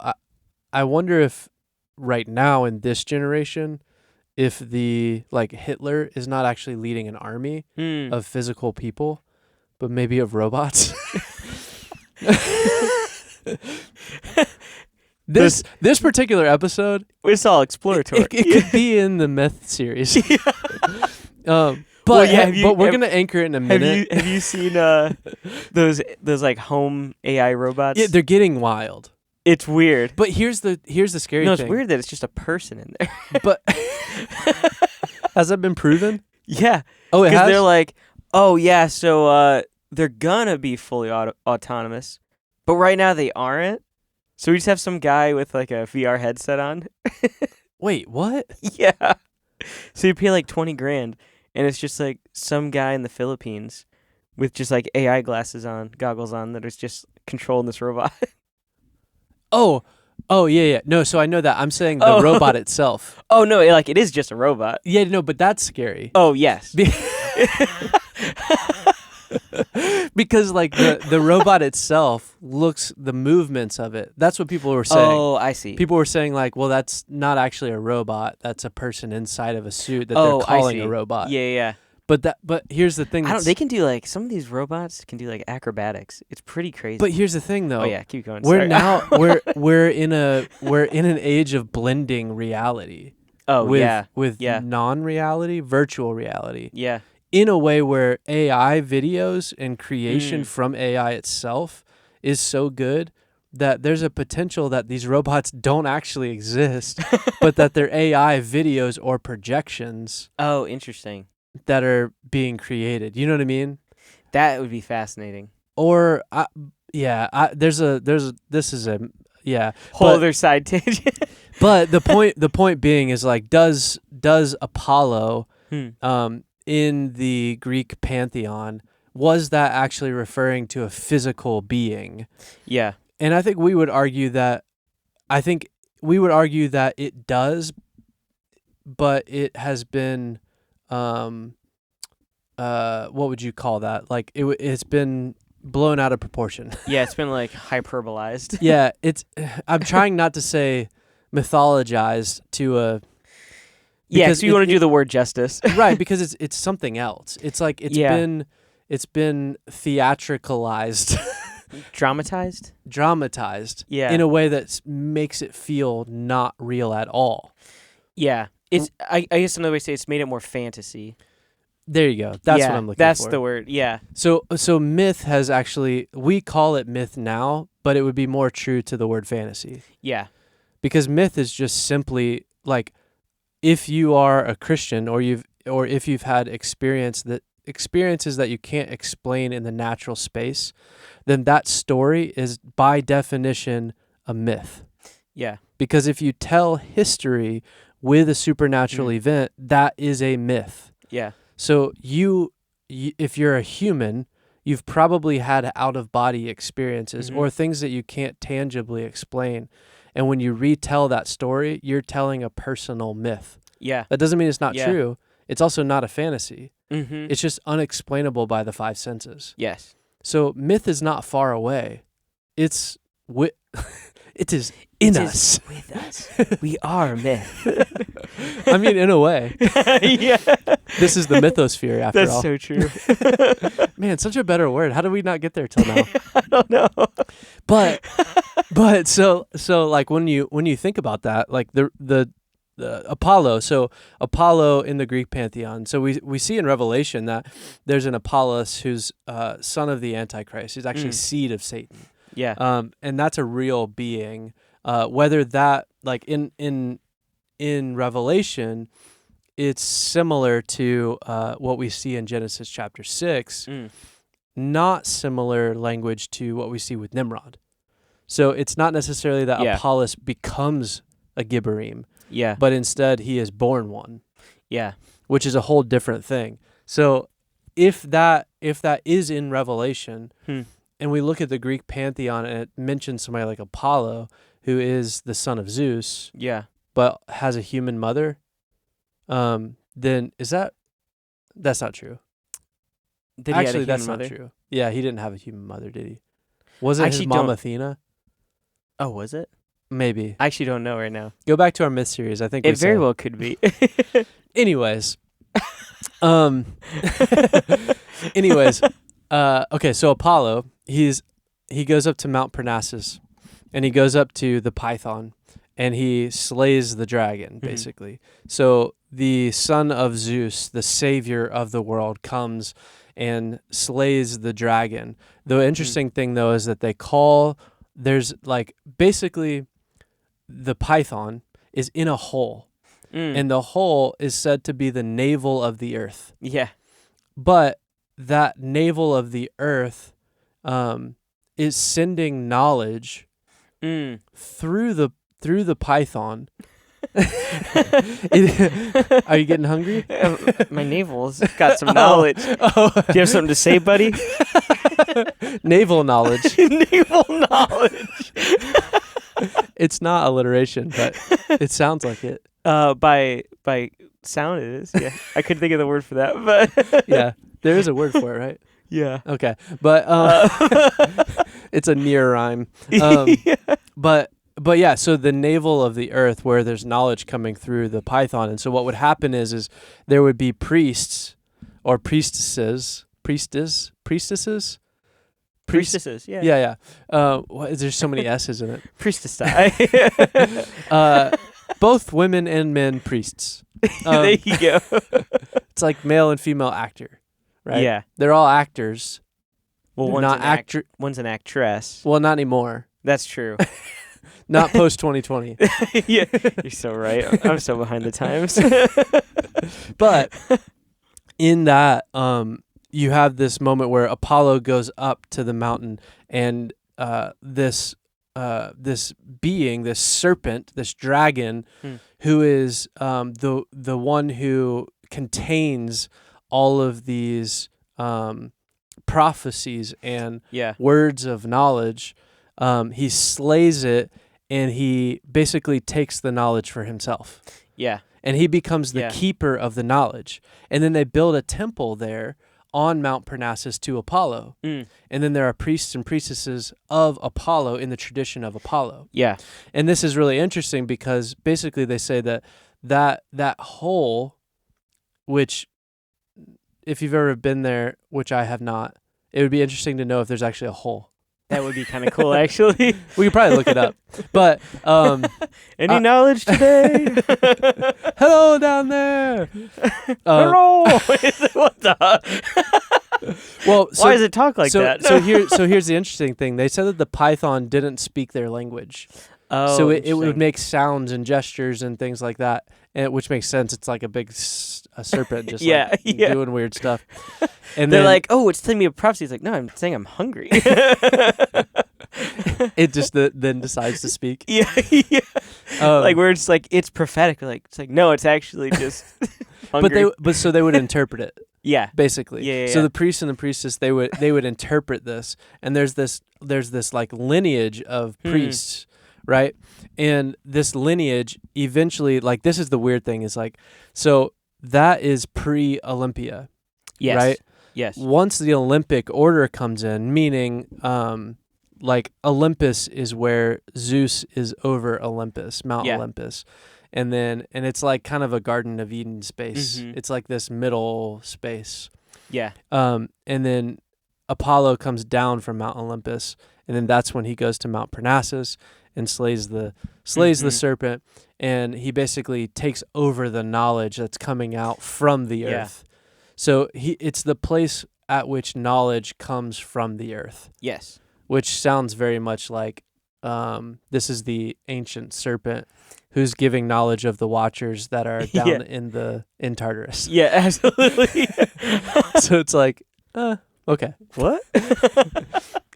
I wonder if right now in this generation, if the like Hitler is not actually leading an army of physical people, but maybe of robots. This particular episode, it's all exploratory. It could be in the myth series. But we're gonna anchor it in a minute. Have you seen those like home AI robots? Yeah, they're getting wild. It's weird. But here's the scary thing. It's weird that it's just a person in there. But has that been proven? Yeah. Oh, it has? Because they're like, oh yeah, so they're gonna be fully autonomous, but right now they aren't. So we just have some guy with like a VR headset on. Wait, what? Yeah. So you pay like $20,000, and it's just like some guy in the Philippines with just like AI goggles on, that is just controlling this robot. Oh, yeah. No, so I know that. I'm saying the robot itself. Oh no, like it is just a robot. Yeah, no, but that's scary. Oh yes. Because like the robot itself looks, the movements of it, that's what people were saying. Oh, I see. People were saying like, well, that's not actually a robot, that's a person inside of a suit that they're calling a robot. Yeah. But here's the thing. They can do like, some of these robots can do like acrobatics. It's pretty crazy. But here's the thing though. Oh yeah, keep going. We're in an age of blending reality. Oh with non-reality, virtual reality. Yeah. in a way where AI videos and creation from AI itself is so good that there's a potential that these robots don't actually exist, but that they're AI videos or projections Oh, interesting. that are being created. You know what I mean? That would be fascinating. Or this is a Whole but- other side tangent. But the point being is like, does Apollo in the Greek pantheon, was that actually referring to a physical being? Yeah. And I think we would argue that it does, but it has been what would you call that? Like it's been blown out of proportion. Yeah, it's been like hyperbolized. Yeah, I'm trying not to say mythologized to a Yeah, so you want to do the word justice. right, because it's something else. It's like it's been theatricalized, dramatized Yeah. in a way that makes it feel not real at all. Yeah. It's I guess another way to say it's made it more fantasy. There you go. That's what I'm looking that's for. the word. Yeah. So myth has actually, we call it myth now, but it would be more true to the word fantasy. Yeah. Because myth is just simply like, if you are a Christian or if you've had experiences that you can't explain in the natural space, then that story is by definition a myth. Yeah. Because if you tell history with a supernatural event, that is a myth. Yeah. So you if you're a human, you've probably had out-of-body experiences or things that you can't tangibly explain. And when you retell that story, you're telling a personal myth. Yeah. That doesn't mean it's not Yeah. true. It's also not a fantasy. Mm-hmm. It's just unexplainable by the five senses. Yes. So myth is not far away. It is in us. With us. We are myth. I mean, in a way. Yeah. This is the mythosphere after That's all. so true. Man, such a better word. How did we not get there till now? I don't know. But so like when you think about that, like the Apollo, so Apollo in the Greek pantheon. So we see in Revelation that there's an Apollos who's son of the Antichrist. He's actually seed of Satan. Yeah. And that's a real being. Whether that, like in Revelation, it's similar to what we see in Genesis chapter 6, not similar language to what we see with Nimrod. So it's not necessarily that Apollos becomes a Gibborim, but instead he is born one. Yeah. Which is a whole different thing. So if that is in Revelation, and we look at the Greek pantheon and it mentions somebody like Apollo, who is the son of Zeus, but has a human mother, then that's not true. Did he Actually, have a that's human not mother? true. Yeah, he didn't have a human mother, did he? Was it his mom Athena? Oh, was it? Maybe. I actually don't know right now. Go back to our myth series. I think It very well could be. Anyways, okay. So Apollo, he goes up to Mount Parnassus, and he goes up to the Python, and he slays the dragon, basically. So the son of Zeus, the savior of the world, comes and slays the dragon. The interesting thing, though, is that there's like basically the Python is in a hole, and the hole is said to be the navel of the earth. Yeah. But that navel of the earth is sending knowledge through the Python. Are you getting hungry? My navel's got some knowledge. Do you have something to say, buddy? Naval knowledge. Naval knowledge. It's not alliteration, but it sounds like it. By sound it is. Yeah. I couldn't think of the word for that, but Yeah, there is a word for it, right? Yeah. Okay, but it's a near rhyme. But yeah, so the navel of the earth, where there's knowledge coming through the Python, and so what would happen is there would be priests or priestesses. Yeah. There's so many S's in it. Priestess. Both women and men priests. There you go. It's like male and female actor. right? Yeah. They're all actors. Well, They're one's not one's an actress. Well, not anymore. That's true. Not post 2020. Yeah, you're so right. I'm so behind the times. But in that, you have this moment where Apollo goes up to the mountain, and this being, this serpent, this dragon, who is the one who contains all of these prophecies and words of knowledge, he slays it, and he basically takes the knowledge for himself. Yeah. And he becomes the keeper of the knowledge. And then they build a temple there on Mount Parnassus to Apollo. And then there are priests and priestesses of Apollo in the tradition of Apollo. Yeah. And this is really interesting because basically they say that hole, which if you've ever been there, which I have not, it would be interesting to know if there's actually a hole. That would be kind of cool, actually. We could probably look it up. But any knowledge today? Hello down there. Hello. What the? Well, why does it talk like that? so here's the interesting thing. They said that the python didn't speak their language. Oh, so it would make sounds and gestures and things like that, which makes sense. It's like a big a serpent just doing weird stuff. And they're like, oh, it's telling me a prophecy. It's like, no, I'm saying I'm hungry. It just then decides to speak. Yeah. Like where it's like it's prophetic. Like it's like no, it's actually just hungry. But so they would interpret it. Yeah. Basically. Yeah. So the priest and the priestess they would interpret this, and there's this like lineage of priests, right? And this lineage eventually, like, this is the weird thing, is like, so that is pre-Olympia. Yes. Right? Yes. Once the Olympic order comes in, meaning like Olympus is where Zeus is over Olympus, Mount Olympus. And it's like kind of a Garden of Eden space. It's like this middle space. Yeah. And then Apollo comes down from Mount Olympus, and then that's when he goes to Mount Parnassus and slays the serpent, and he basically takes over the knowledge that's coming out from the earth. So it's the place at which knowledge comes from the earth. Yes. Which sounds very much like this is the ancient serpent who's giving knowledge of the Watchers that are down in Tartarus. Yeah, absolutely. So it's like, okay. What?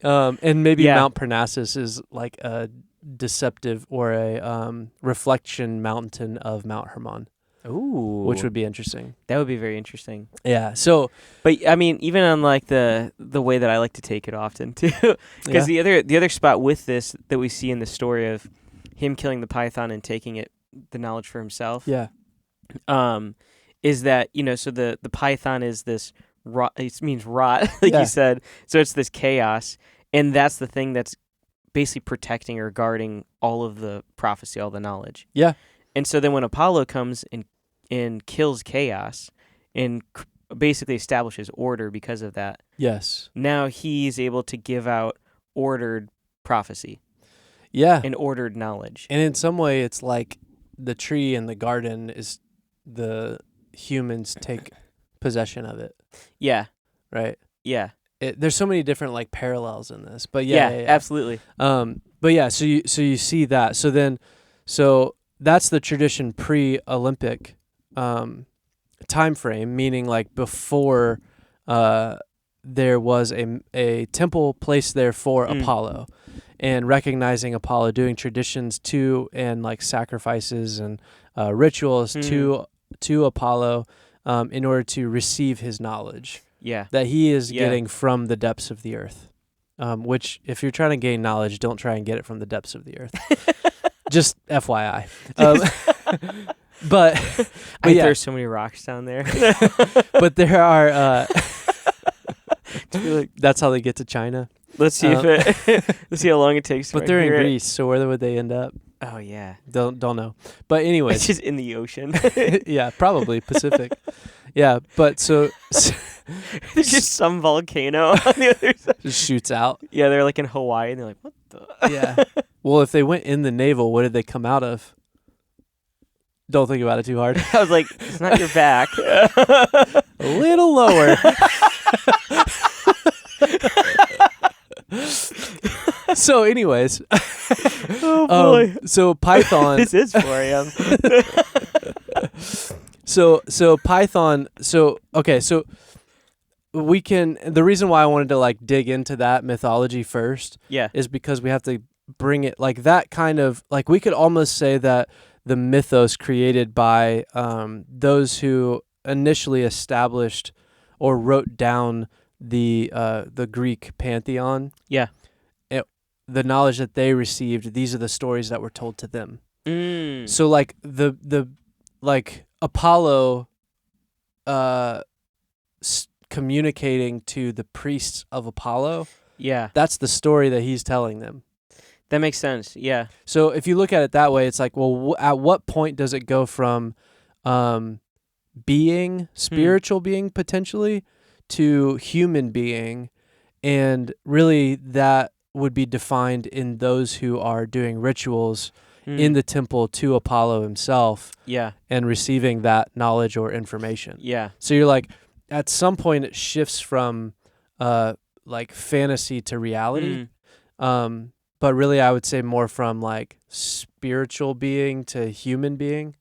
And maybe Mount Parnassus is like a deceptive or a reflection mountain of Mount Hermon. Ooh. Which would be interesting. That would be very interesting. Yeah. So, but I mean, even on like the way that I like to take it often too, because the other spot with this that we see in the story of him killing the python and taking the knowledge for himself. Yeah. Is that, so the python is this rot, it means rot, like you said. So it's this chaos, and that's the thing that's basically protecting or guarding all of the prophecy, all the knowledge. Yeah. And so then when Apollo comes and kills chaos and basically establishes order because of that. Yes. Now he's able to give out ordered prophecy. Yeah. And ordered knowledge. And in some way, it's like the tree in the garden is the humans take possession of it. Yeah. Right? Yeah. There's so many different like parallels in this, but absolutely. But yeah, so you see that. So that's the tradition pre-Olympic time frame, meaning like before there was a temple placed there for Apollo, and recognizing Apollo, doing traditions to and like sacrifices and rituals to Apollo in order to receive his knowledge. Yeah, that he is getting from the depths of the earth. Which, if you're trying to gain knowledge, don't try and get it from the depths of the earth. Just FYI. But there's so many rocks down there. But there are. That's how they get to China. Let's see let's see how long it takes. But they're in Greece, so where would they end up? Oh yeah, don't know. But anyways, it's just in the ocean. Yeah, probably Pacific. Yeah, but so there's just some volcano on the other side. Just shoots out. Yeah, they're like in Hawaii, and they're like, what the? Yeah. Well, if they went in the navel, what did they come out of? Don't think about it too hard. I was like, it's not your back. A little lower. So, anyways, Oh boy. so Python. This is 4 a.m. So Python. So okay. So we can. The reason why I wanted to like dig into that mythology first Yeah. is because we have to bring it like that kind of like we could almost say that the mythos created by those who initially established or wrote down the Greek pantheon. Yeah. The knowledge that they received, these are the stories that were told to them. Mm. So like the like Apollo communicating to the priests of Apollo, Yeah. that's the story that he's telling them. That makes sense. Yeah. So if you look at it that way, it's like, well, at what point does it go from being, spiritual being potentially, to human being? And really that would be defined in those who are doing rituals in the temple to Apollo himself. Yeah. And receiving that knowledge or information. Yeah. So you're like, at some point it shifts from like fantasy to reality. But really I would say more from like spiritual being to human being.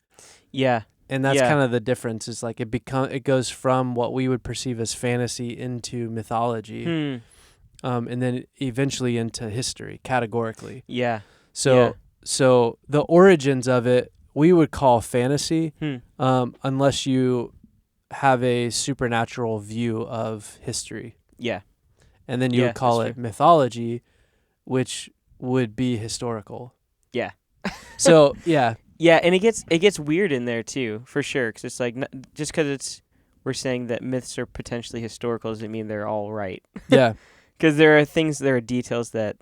Yeah. And that's kind of the difference, is like it goes from what we would perceive as fantasy into mythology. And then eventually into history categorically. Yeah. So the origins of it we would call fantasy, unless you have a supernatural view of history. Yeah. And then you would call it mythology, which would be historical. Yeah. So, yeah. Yeah, and it gets weird in there too, for sure, because it's like just because we're saying that myths are potentially historical doesn't mean they're all right. Yeah. Because there are details that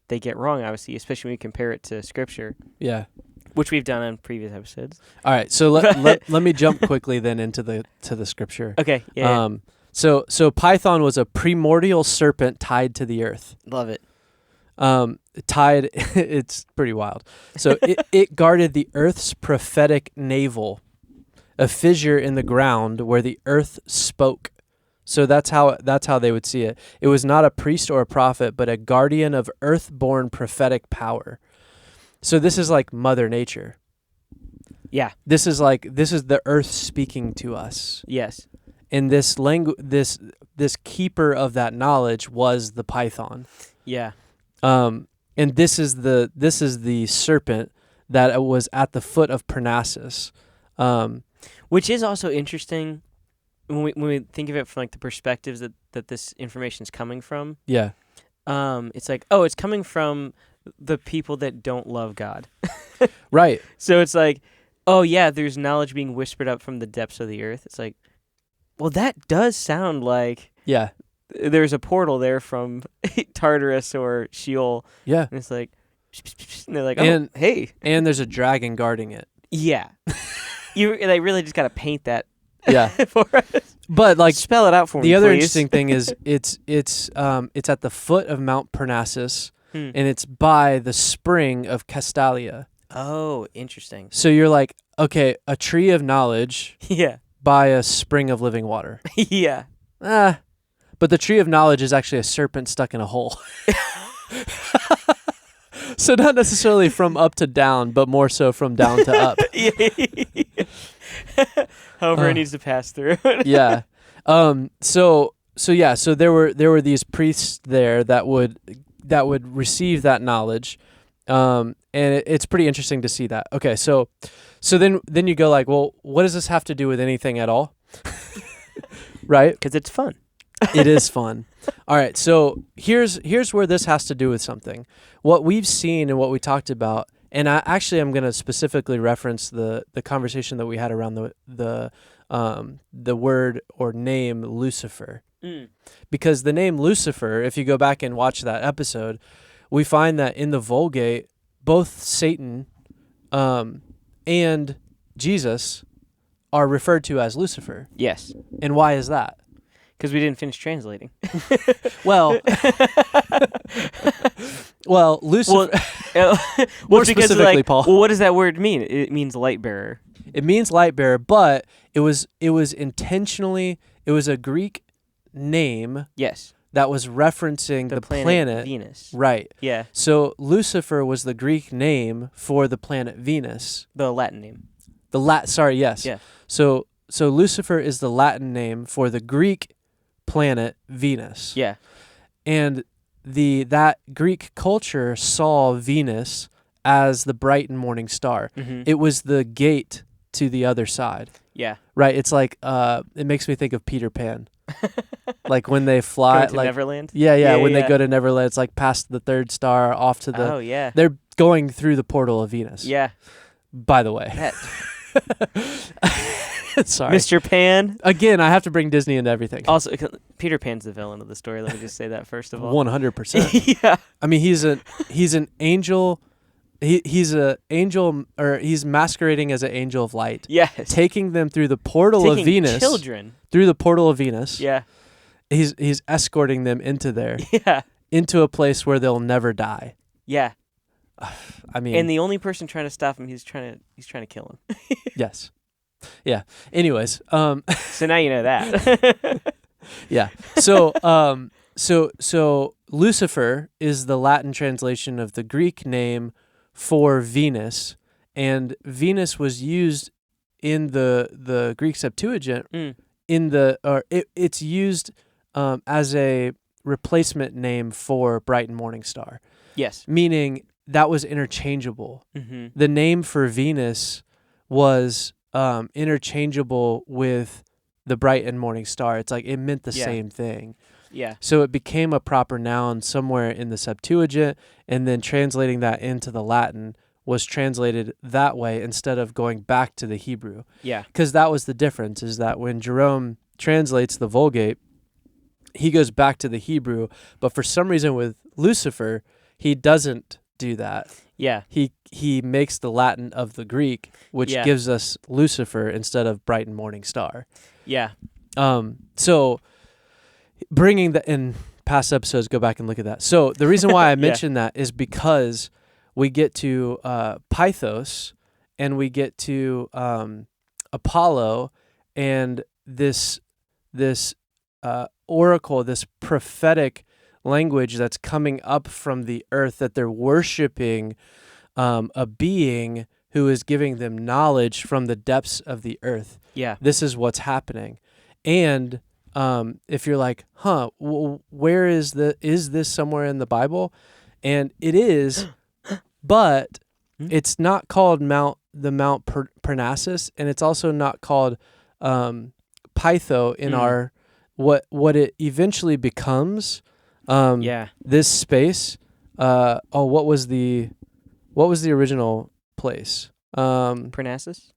they get wrong, obviously, especially when we compare it to scripture. Yeah. Which we've done on previous episodes. All right, so let me jump quickly then into the scripture. Okay. Yeah. So Python was a primordial serpent tied to the earth. Love it. Tied, it's pretty wild. So it guarded the earth's prophetic navel, a fissure in the ground where the earth spoke. So that's how they would see it. It was not a priest or a prophet, but a guardian of earth-born prophetic power. So this is like Mother Nature. Yeah. This is the earth speaking to us. Yes. And this keeper of that knowledge was the Python. Yeah. And this is the serpent that was at the foot of Parnassus. Which is also interesting when we think of it from like the perspectives that this information is coming from. Yeah. It's like, it's coming from the people that don't love God. Right. So it's like, there's knowledge being whispered up from the depths of the earth. It's like, well, that does sound like there's a portal there from Tartarus or Sheol. Yeah. And it's like, and they're like, hey. And there's a dragon guarding it. Yeah. They really just got to paint that. Yeah. For us. But like, spell it out for me, the other please. interesting thing is it's at the foot of Mount Parnassus, and it's by the spring of Castalia. Oh, interesting. So you're like, okay, a tree of knowledge. Yeah. By a spring of living water. Yeah. But the tree of knowledge is actually a serpent stuck in a hole. So not necessarily from up to down, but more so from down to up. However it needs to pass through. Yeah. So there were these priests there that would receive that knowledge. And it's pretty interesting to see that. Okay, so then you go like, well, what does this have to do with anything at all? Right? Because it's fun. It is fun. All right, so here's where this has to do with something. What we've seen and what we talked about, and I'm going to specifically reference the conversation that we had around the word or name Lucifer. Because the name Lucifer, if you go back and watch that episode, we find that in the Vulgate, both Satan and Jesus are referred to as Lucifer. Yes. And why is that? Because we didn't finish translating. Well, Lucifer. More specifically, Paul. Well, what does that word mean? It means light bearer. It means light bearer, but it was intentionally. It was a Greek name Yes. that was referencing the planet Venus. Right. Yeah. So Lucifer was the Greek name for the planet Venus. The Latin name. Yes. Yeah. So Lucifer is the Latin name for the Greek planet Venus. Yeah. And that Greek culture saw Venus as the bright and morning star. Mm-hmm. It was the gate to the other side. Yeah. Right. It's like it makes me think of Peter Pan. Like when they fly Going to Neverland? Yeah, when they go to Neverland, it's like past the third star off to the Oh, yeah. They're going through the portal of Venus. Yeah. By the way. Sorry. Mr. Pan. Again, I have to bring Disney into everything. Also, Peter Pan's the villain of the story. Let me just say that first of all. 100%. Yeah. I mean, he's an angel. He's a angel, or he's masquerading as an angel of light. Yes. Taking them through the portal of Venus. Children. Through the portal of Venus. Yeah. He's escorting them into there. Yeah. Into a place where they'll never die. Yeah. I mean, and the only person trying to stop him, he's trying to kill him. Yes. Yeah. Anyways, so now you know that. Yeah. So Lucifer is the Latin translation of the Greek name for Venus, and Venus was used in the Greek Septuagint it's used as a replacement name for bright and morning star. Yes. Meaning that was interchangeable. Mm-hmm. The name for Venus was interchangeable with the bright and morning star. It's like it meant the same thing. Yeah. So it became a proper noun somewhere in the Septuagint, and then translating that into the Latin was translated that way instead of going back to the Hebrew. Yeah. Because that was the difference, is that when Jerome translates the Vulgate, he goes back to the Hebrew, but for some reason with Lucifer, he doesn't do that. Yeah. He makes the Latin of the Greek, which gives us Lucifer instead of bright and morning star. Yeah. So bringing the in past episodes, go back and look at that. So the reason why I mentioned that is because we get to Pythos and we get to Apollo and this oracle, this prophetic language that's coming up from the earth, that they're worshiping a being who is giving them knowledge from the depths of the earth. Yeah. This is what's happening. And if you're like, where is this somewhere in the Bible? And it is, but it's not called Mount Parnassus, and it's also not called Pytho in our what it eventually becomes. This space. What was the original place? Parnassus?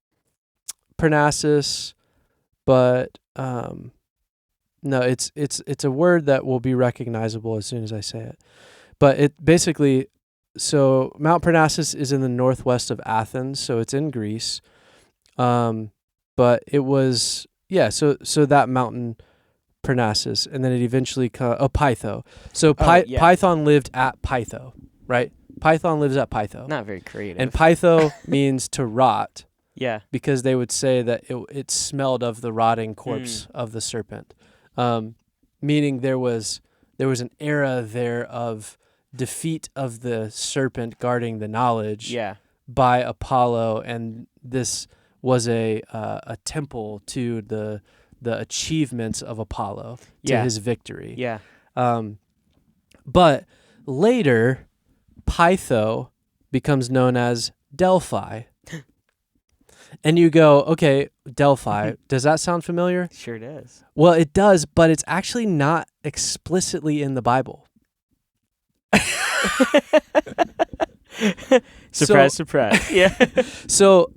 Parnassus, but no, it's a word that will be recognizable as soon as I say it. But it basically, so Mount Parnassus is in the northwest of Athens, so it's in Greece. But it was so that mountain Parnassus, and then it eventually Pytho. So Python lived at Pytho, right? Python lives at Pytho. Not very creative. And Pytho means to rot. Yeah. Because they would say that it smelled of the rotting corpse of the serpent. Meaning there was an era there of defeat of the serpent guarding the knowledge by Apollo, and this was a temple to the achievements of Apollo, to his victory. Yeah. But later, Pytho becomes known as Delphi. And you go, okay, Delphi, does that sound familiar? Sure does. Well, it does, but it's actually not explicitly in the Bible. Surprise, surprise. Yeah. So,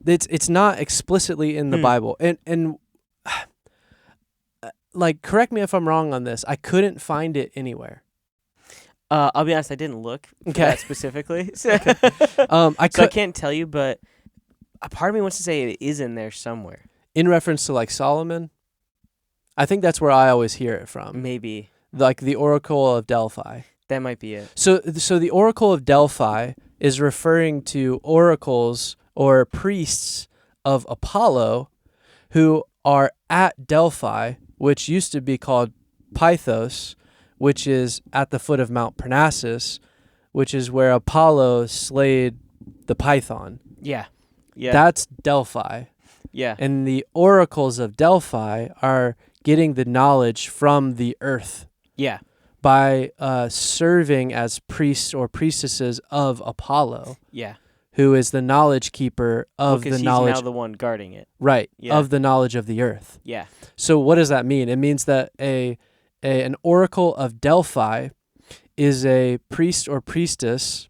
it's not explicitly in the Bible. And like, correct me if I'm wrong on this. I couldn't find it anywhere. I'll be honest, I didn't look for that specifically. So, I can't tell you, but a part of me wants to say it is in there somewhere. In reference to like Solomon? I think that's where I always hear it from. Maybe. Like the Oracle of Delphi. That might be it. So the Oracle of Delphi is referring to oracles or priests of Apollo who are at Delphi, which used to be called Pythos, which is at the foot of Mount Parnassus, which is where Apollo slayed the python. Yeah. Yeah. That's Delphi. Yeah. And the oracles of Delphi are getting the knowledge from the earth Yeah. by serving as priests or priestesses of Apollo, Yeah. who is the knowledge keeper of the Because knowledge. he's now the one guarding it. Right, Yeah. of the knowledge of the earth. Yeah. So what does that mean? It means that an oracle of Delphi is a priest or priestess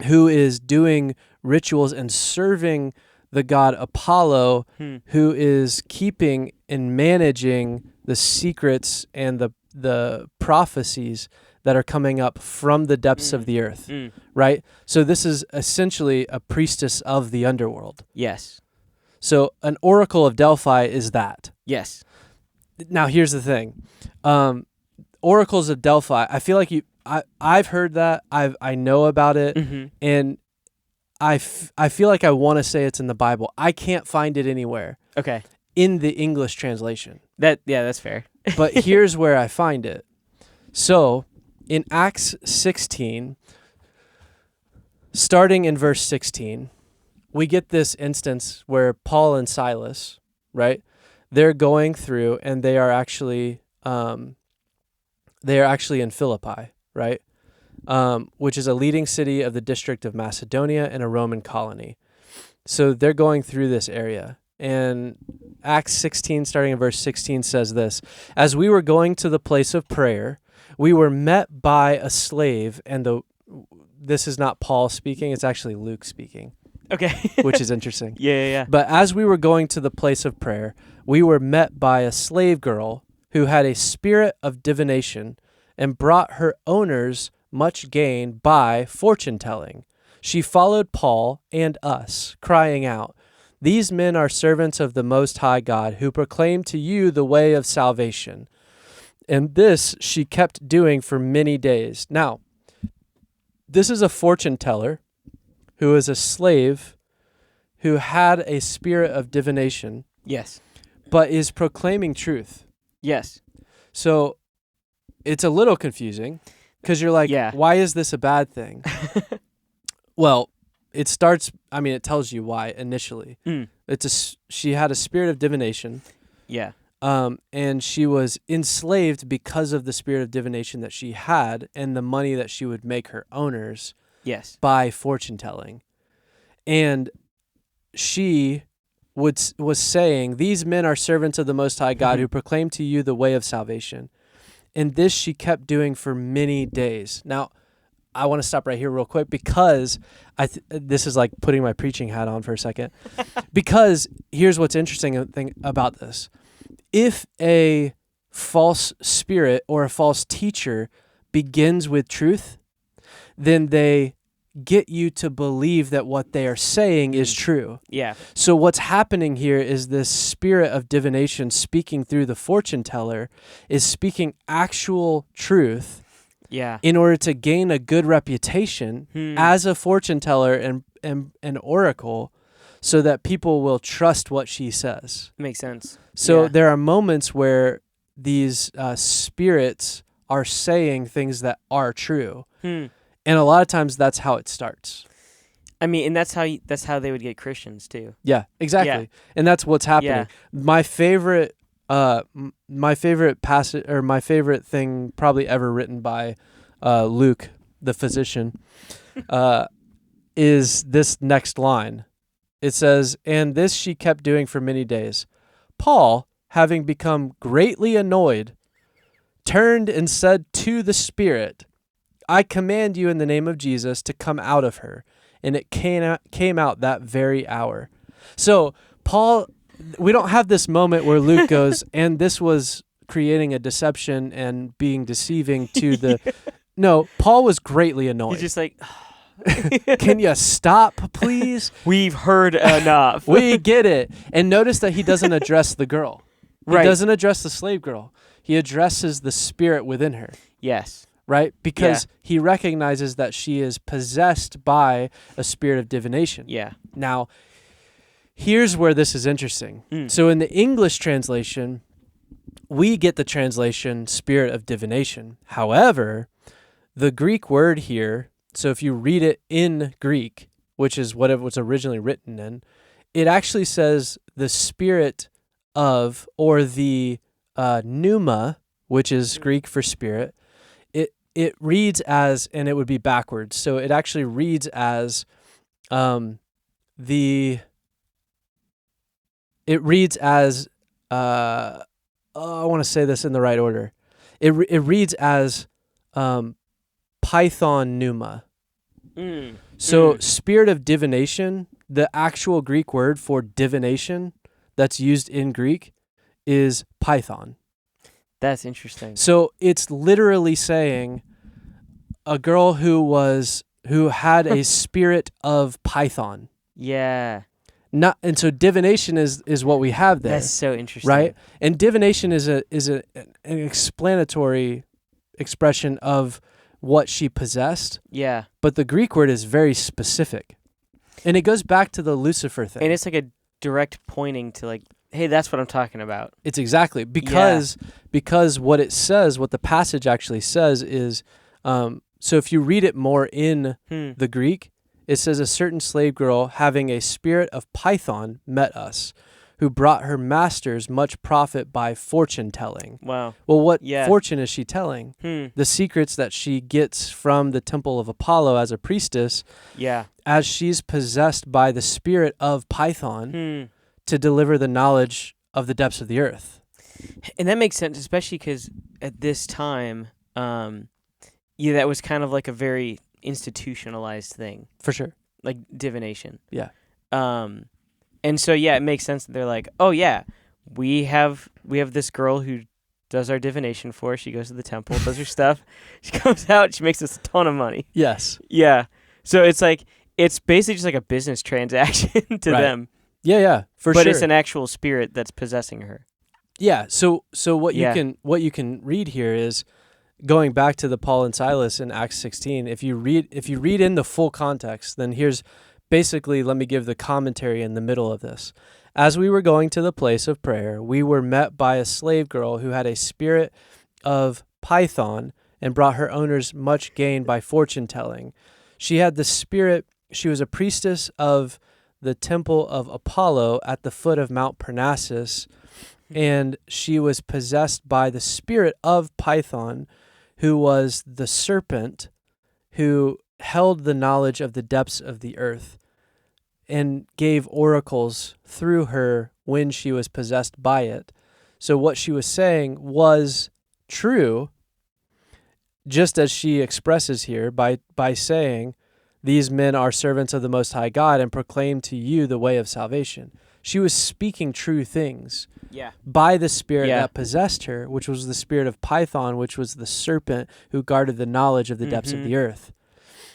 who is doing rituals and serving the god Apollo, who is keeping and managing the secrets and the prophecies that are coming up from the depths of the earth, right? So this is essentially a priestess of the underworld. Yes. So an oracle of Delphi is that. Yes. Now here's the thing. Oracles of Delphi, I feel like I've heard that. I know about it, and I feel like I want to say it's in the Bible. I can't find it anywhere. Okay. In the English translation. That's fair. But here's where I find it. So, in Acts 16, starting in verse 16, we get this instance where Paul and Silas, right? They're going through and they are actually in Philippi, right? Which is a leading city of the district of Macedonia and a Roman colony. So they're going through this area. And Acts 16, starting in verse 16, says this: "As we were going to the place of prayer, we were met by a slave," and this is not Paul speaking, it's actually Luke speaking. Okay. Which is interesting. Yeah. "But as we were going to the place of prayer, we were met by a slave girl who had a spirit of divination and brought her owners much gain by fortune-telling. She followed Paul and us, crying out, 'These men are servants of the Most High God, who proclaim to you the way of salvation.' And this she kept doing for many days." Now, this is a fortune-teller who is a slave who had a spirit of divination. Yes. But is proclaiming truth. Yes. So it's a little confusing because you're like, why is this a bad thing? Well, it tells you why initially. She had a spirit of divination. Yeah. And she was enslaved because of the spirit of divination that she had and the money that she would make her owners. Yes. By fortune telling. And she was saying, "These men are servants of the Most High God who proclaim to you the way of salvation." And this she kept doing for many days. Now, I want to stop right here real quick because this is like putting my preaching hat on for a second. Because here's what's interesting about this. If a false spirit or a false teacher begins with truth, then they get you to believe that what they are saying is true. Yeah. So what's happening here is this spirit of divination speaking through the fortune teller is speaking actual truth. Yeah. In order to gain a good reputation as a fortune teller and an oracle, so that people will trust what she says. Makes sense. So there are moments where these spirits are saying things that are true. And a lot of times that's how it starts. I mean, and that's how they would get Christians too. Yeah, exactly. Yeah. And that's what's happening. Yeah. My favorite passage, or my favorite thing probably ever written by Luke, the physician, is this next line. It says, "And this she kept doing for many days. Paul, having become greatly annoyed, turned and said to the spirit, 'I command you in the name of Jesus to come out of her.' And it came out that very hour." So Paul, we don't have this moment where Luke goes, "And this was creating a deception and being deceiving to the..." No, Paul was greatly annoyed. He's just like, "Can you stop, please? We've heard enough. We get it." And notice that he doesn't address the girl. He doesn't address the slave girl. He addresses the spirit within her. Yes. Right? Because he recognizes that she is possessed by a spirit of divination. Yeah. Now, here's where this is interesting. So in the English translation, we get the translation spirit of divination. However, the Greek word here, so if you read it in Greek, which is what it was originally written in, it actually says the spirit of, or the pneuma, which is Greek for spirit. It reads as, and it would be backwards. So it actually reads as it reads as, I want to say this in the right order. It reads as Python pneuma. So spirit of divination, the actual Greek word for divination that's used in Greek is Python. That's interesting. So it's literally saying a girl who had a spirit of Python. Yeah. And so divination is what we have there. That's so interesting. Right? And divination is an explanatory expression of what she possessed. Yeah. But the Greek word is very specific. And it goes back to the Lucifer thing. And it's like a direct pointing to like, hey, that's what I'm talking about. It's exactly because what it says, what the passage actually says is, so if you read it more in the Greek, it says a certain slave girl having a spirit of Python met us, who brought her masters much profit by fortune telling. Wow. Well, what fortune is she telling? The secrets that she gets from the temple of Apollo as a priestess. Yeah. As she's possessed by the spirit of Python to deliver the knowledge of the depths of the earth. And that makes sense, especially because at this time, that was kind of like a very institutionalized thing. For sure. Like divination. Yeah. And so, it makes sense that they're like, oh, yeah, we have this girl who does our divination for us. She goes to the temple, does her stuff. She comes out, she makes us a ton of money. Yes. Yeah. So it's like, it's basically just like a business transaction to them. Yeah, for sure. But it's an actual spirit that's possessing her. Yeah. So what you can read here is going back to the Paul and Silas in Acts 16. If you read in the full context, then here's basically, let me give the commentary in the middle of this. As we were going to the place of prayer, we were met by a slave girl who had a spirit of Python and brought her owners much gain by fortune telling. She had the spirit. She was a priestess of the temple of Apollo at the foot of Mount Parnassus, and she was possessed by the spirit of Python, who was the serpent who held the knowledge of the depths of the earth and gave oracles through her when she was possessed by it. So what she was saying was true, just as she expresses here by saying, these men are servants of the Most High God and proclaim to you the way of salvation. She was speaking true things by the spirit that possessed her, which was the spirit of Python, which was the serpent who guarded the knowledge of the depths of the earth.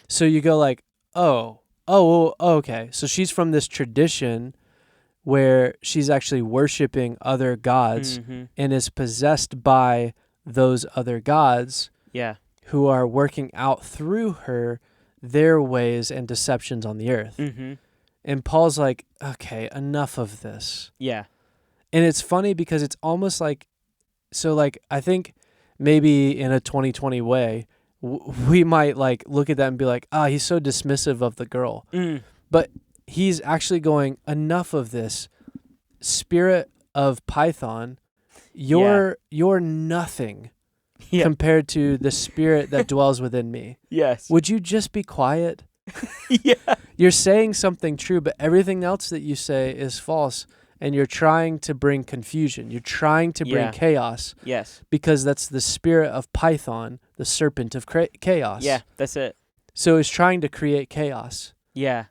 So you go like, okay. So she's from this tradition where she's actually worshiping other gods and is possessed by those other gods who are working out through her their ways and deceptions on the earth. And Paul's like, okay, enough of this. Yeah. And it's funny because it's almost like, so like, I think maybe in a 2020 way, we might like look at that and be like, he's so dismissive of the girl. But he's actually going, enough of this. Spirit of Python, you're nothing compared to the spirit that dwells within me. Yes. Would you just be quiet? Yeah. You're saying something true, but everything else that you say is false, and you're trying to bring confusion. You're trying to bring chaos. Yes. Because that's the spirit of Python, the serpent of chaos. Yeah, that's it. So he's trying to create chaos. Yeah.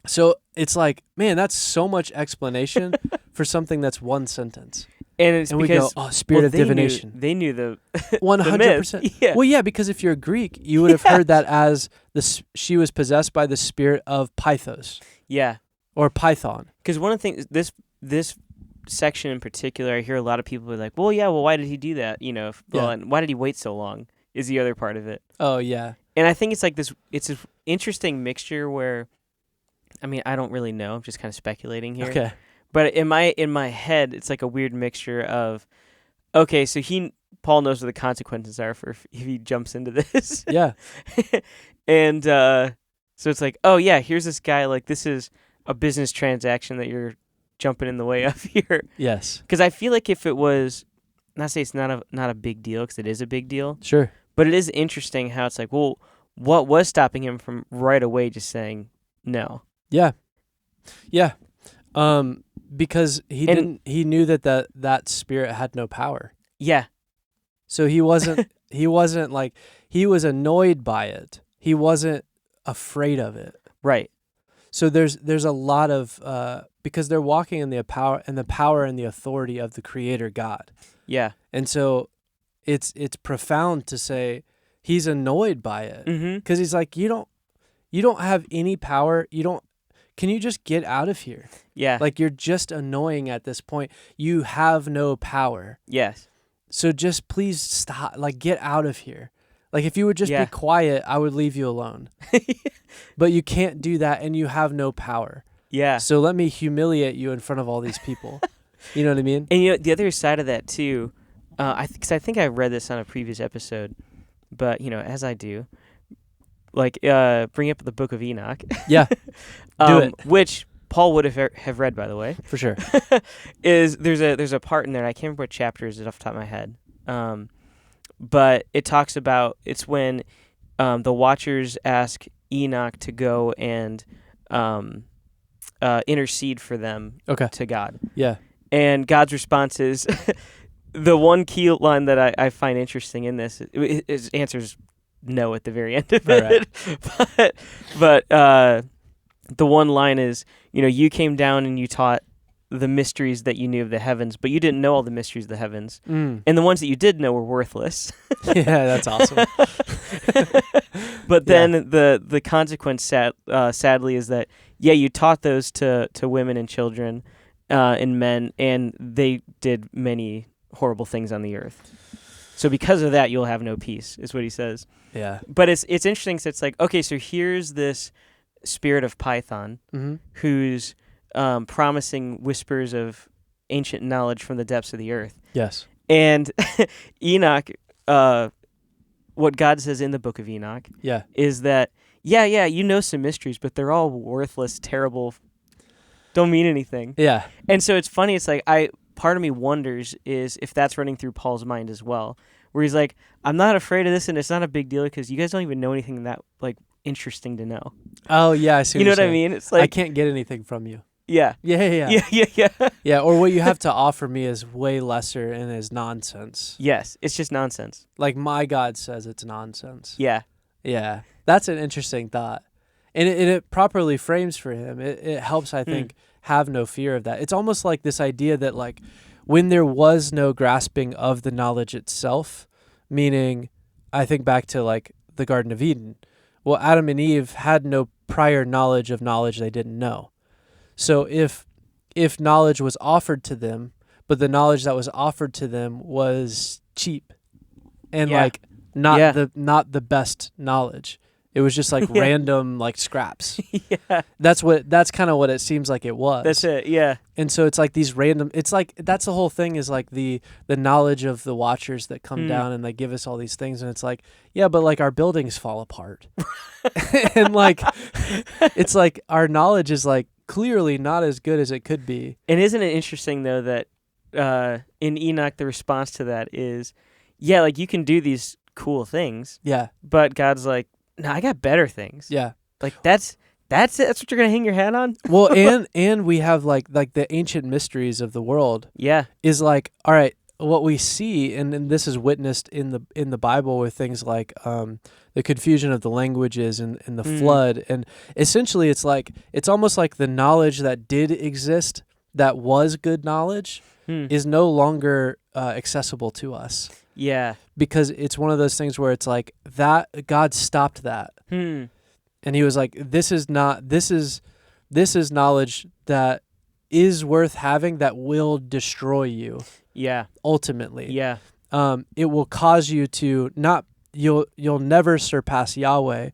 So it's like, man, that's so much explanation for something that's one sentence. And it's because we go, spirit of divination. They knew the 100%. Yeah. Well, yeah, because if you're a Greek, you would have heard that as she was possessed by the spirit of Pythos. Yeah. Or Python. Because one of the things, this section in particular, I hear a lot of people be like, well, why did he do that? And why did he wait so long? Is the other part of it. Oh, yeah. And I think it's like this, it's an interesting mixture where, I mean, I don't really know. I'm just kind of speculating here. Okay. But in my head, it's like a weird mixture of Okay, so Paul knows what the consequences are for if he jumps into this. Yeah. And so it's like, oh yeah, here's this guy. Like, this is a business transaction that you're jumping in the way of here. Yes. Because I feel like if it was, not to say it's not a big deal, because it is a big deal, Sure. but it is interesting how it's like, well, what was stopping him from right away just saying no? Yeah. Yeah. Because he knew that spirit had no power. Yeah. So he wasn't like, he was annoyed by it. He wasn't afraid of it. Right. So there's a lot of because they're walking in the power and the authority of the Creator God. Yeah. And so it's profound to say he's annoyed by it because he's like, you don't have any power. Can you just get out of here? Yeah. Like, you're just annoying at this point. You have no power. Yes. So just please stop. Like, get out of here. Like, if you would just Yeah. be quiet, I would leave you alone. But you can't do that, and you have no power. Yeah. So let me humiliate you in front of all these people. You know what I mean? And the other side of that too, because I think I read this on a previous episode, but as I do, like bring up the Book of Enoch. Yeah. Do it. Which Paul would have read, by the way. For sure. There's a part in there, I can't remember what chapter is it off the top of my head, but it talks about, it's when the Watchers ask Enoch to go and intercede for them to God. Yeah. And God's response is, the one key line that I find interesting in this, his answer's no at the very end of it. Right. But the one line is, you came down and you taught the mysteries that you knew of the heavens, but you didn't know all the mysteries of the heavens. And the ones that you did know were worthless. Yeah, that's awesome. But then the consequence, sadly, is that, you taught those to women and children and men, and they did many horrible things on the earth. So because of that, you'll have no peace, is what he says. Yeah. But it's interesting, because it's like, okay, so here's this spirit of Python who's promising whispers of ancient knowledge from the depths of the earth. Yes. And Enoch, what God says in the Book of Enoch is that, you know some mysteries, but they're all worthless, terrible, don't mean anything. Yeah. And so it's funny, it's like, part of me wonders is if that's running through Paul's mind as well, where he's like, I'm not afraid of this, and it's not a big deal because you guys don't even know anything that, like, interesting to know. Oh, yeah, I see You know what I mean? It's like, I can't get anything from you. Yeah. Yeah. Yeah. Yeah, or what you have to offer me is way lesser and is nonsense. Yes, it's just nonsense. Like, my God says it's nonsense. Yeah. Yeah. That's an interesting thought. And it properly frames for him. It helps, I think, have no fear of that. It's almost like this idea that, like, when there was no grasping of the knowledge itself, meaning, I think back to, like, the Garden of Eden. Well, Adam and Eve had no prior knowledge of knowledge they didn't know. So if knowledge was offered to them, but the knowledge that was offered to them was cheap and not the best knowledge. It was just like random, like, scraps. Yeah. That's kind of what it seems like it was. That's it. Yeah. And so it's like these random, it's like, that's the whole thing, is like the knowledge of the Watchers that come down and they give us all these things. And it's like, yeah, but like our buildings fall apart. And like, it's like our knowledge is like clearly not as good as it could be. And isn't it interesting though that in Enoch, the response to that is, like, you can do these cool things. Yeah. But God's like, no, I got better things. Yeah. Like, that's it? That's what you're going to hang your hat on? Well, and we have like the ancient mysteries of the world. Yeah. Is like, all right, what we see, and this is witnessed in the Bible with things like the confusion of the languages and the flood. And essentially it's almost like the knowledge that did exist, that was good knowledge, is no longer accessible to us. Yeah. Because it's one of those things where it's like that God stopped that. And he was like, this is knowledge that is worth having, that will destroy you. Yeah. Ultimately. Yeah. It will cause you to not, you'll never surpass Yahweh,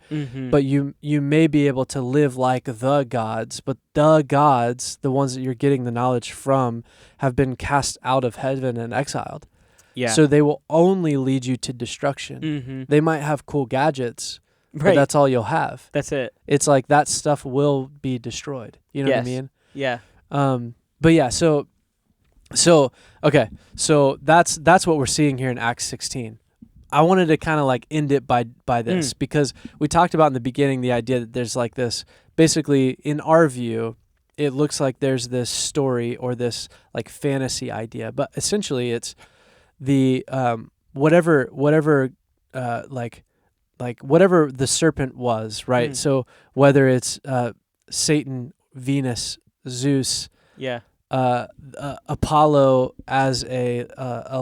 but you may be able to live like the gods, but the gods, the ones that you're getting the knowledge from, have been cast out of heaven and exiled. Yeah. So they will only lead you to destruction. Mm-hmm. They might have cool gadgets, but Right. that's all you'll have. That's it. It's like that stuff will be destroyed. You know what I Yes. mean? Yeah. But yeah, so okay, so that's what we're seeing here in Acts 16. I wanted to kind of like end it by this because we talked about in the beginning the idea that there's like this, basically in our view, it looks like there's this story or this like fantasy idea, but essentially it's the whatever whatever the serpent was, right? So whether it's Satan, Venus, Zeus, Yeah. Apollo as a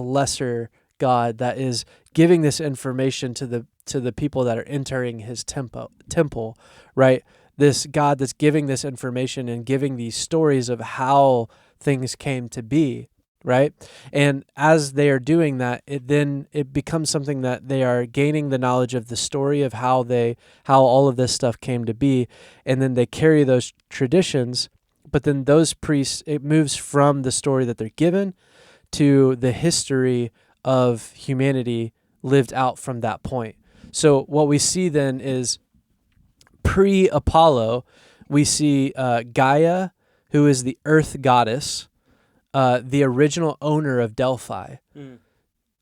lesser god that is giving this information to the people that are entering his temple, right? This God that's giving this information and giving these stories of how things came to be, right? And as they are doing that, it becomes something that they are gaining the knowledge of the story of how all of this stuff came to be, and then they carry those traditions. But then those priests, it moves from the story that they're given to the history of humanity lived out from that point. So what we see then is pre-Apollo, we see Gaia, who is the earth goddess, the original owner of Delphi.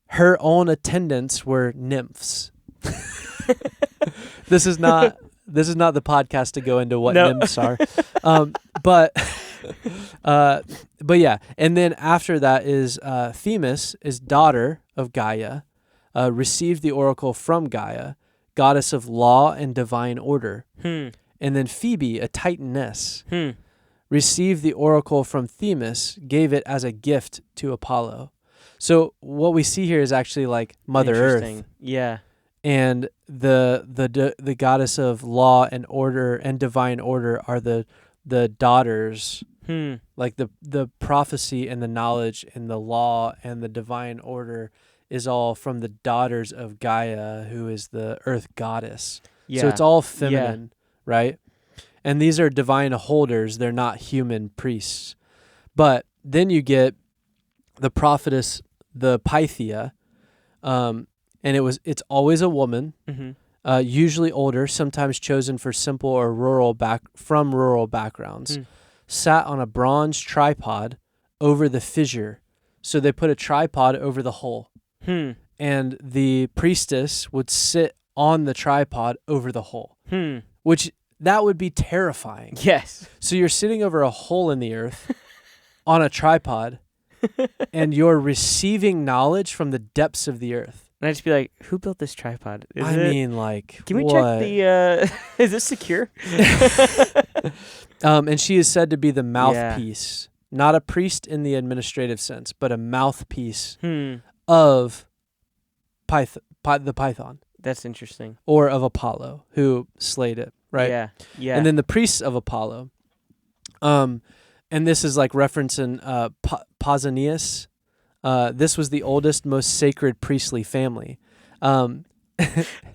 Her own attendants were nymphs. This is not the podcast to go into what nymphs are. But yeah, and then after that is Themis, is daughter of Gaia, received the oracle from Gaia, goddess of law and divine order. And then Phoebe, a titaness, received the oracle from Themis, gave it as a gift to Apollo. So what we see here is actually like Mother Earth. Yeah. And the goddess of law and order and divine order are the daughters, like the prophecy and the knowledge and the law and the divine order is all from the daughters of Gaia, who is the earth goddess. Yeah. So it's all feminine, right? And these are divine holders. They're not human priests. But then you get the prophetess, the Pythia, and it's always a woman, usually older, sometimes chosen for simple or rural backgrounds, sat on a bronze tripod over the fissure. So they put a tripod over the hole, and the priestess would sit on the tripod over the hole, which that would be terrifying. Yes. So you're sitting over a hole in the earth on a tripod, and you're receiving knowledge from the depths of the earth. And I'd just be like, who built this tripod? Can we check the, is this secure? And she is said to be the mouthpiece, not a priest in the administrative sense, but a mouthpiece of the Python. That's interesting. Or of Apollo, who slayed it, right? Yeah, yeah. And then the priests of Apollo. And this is like referencing Pausanias. This was the oldest, most sacred priestly family. I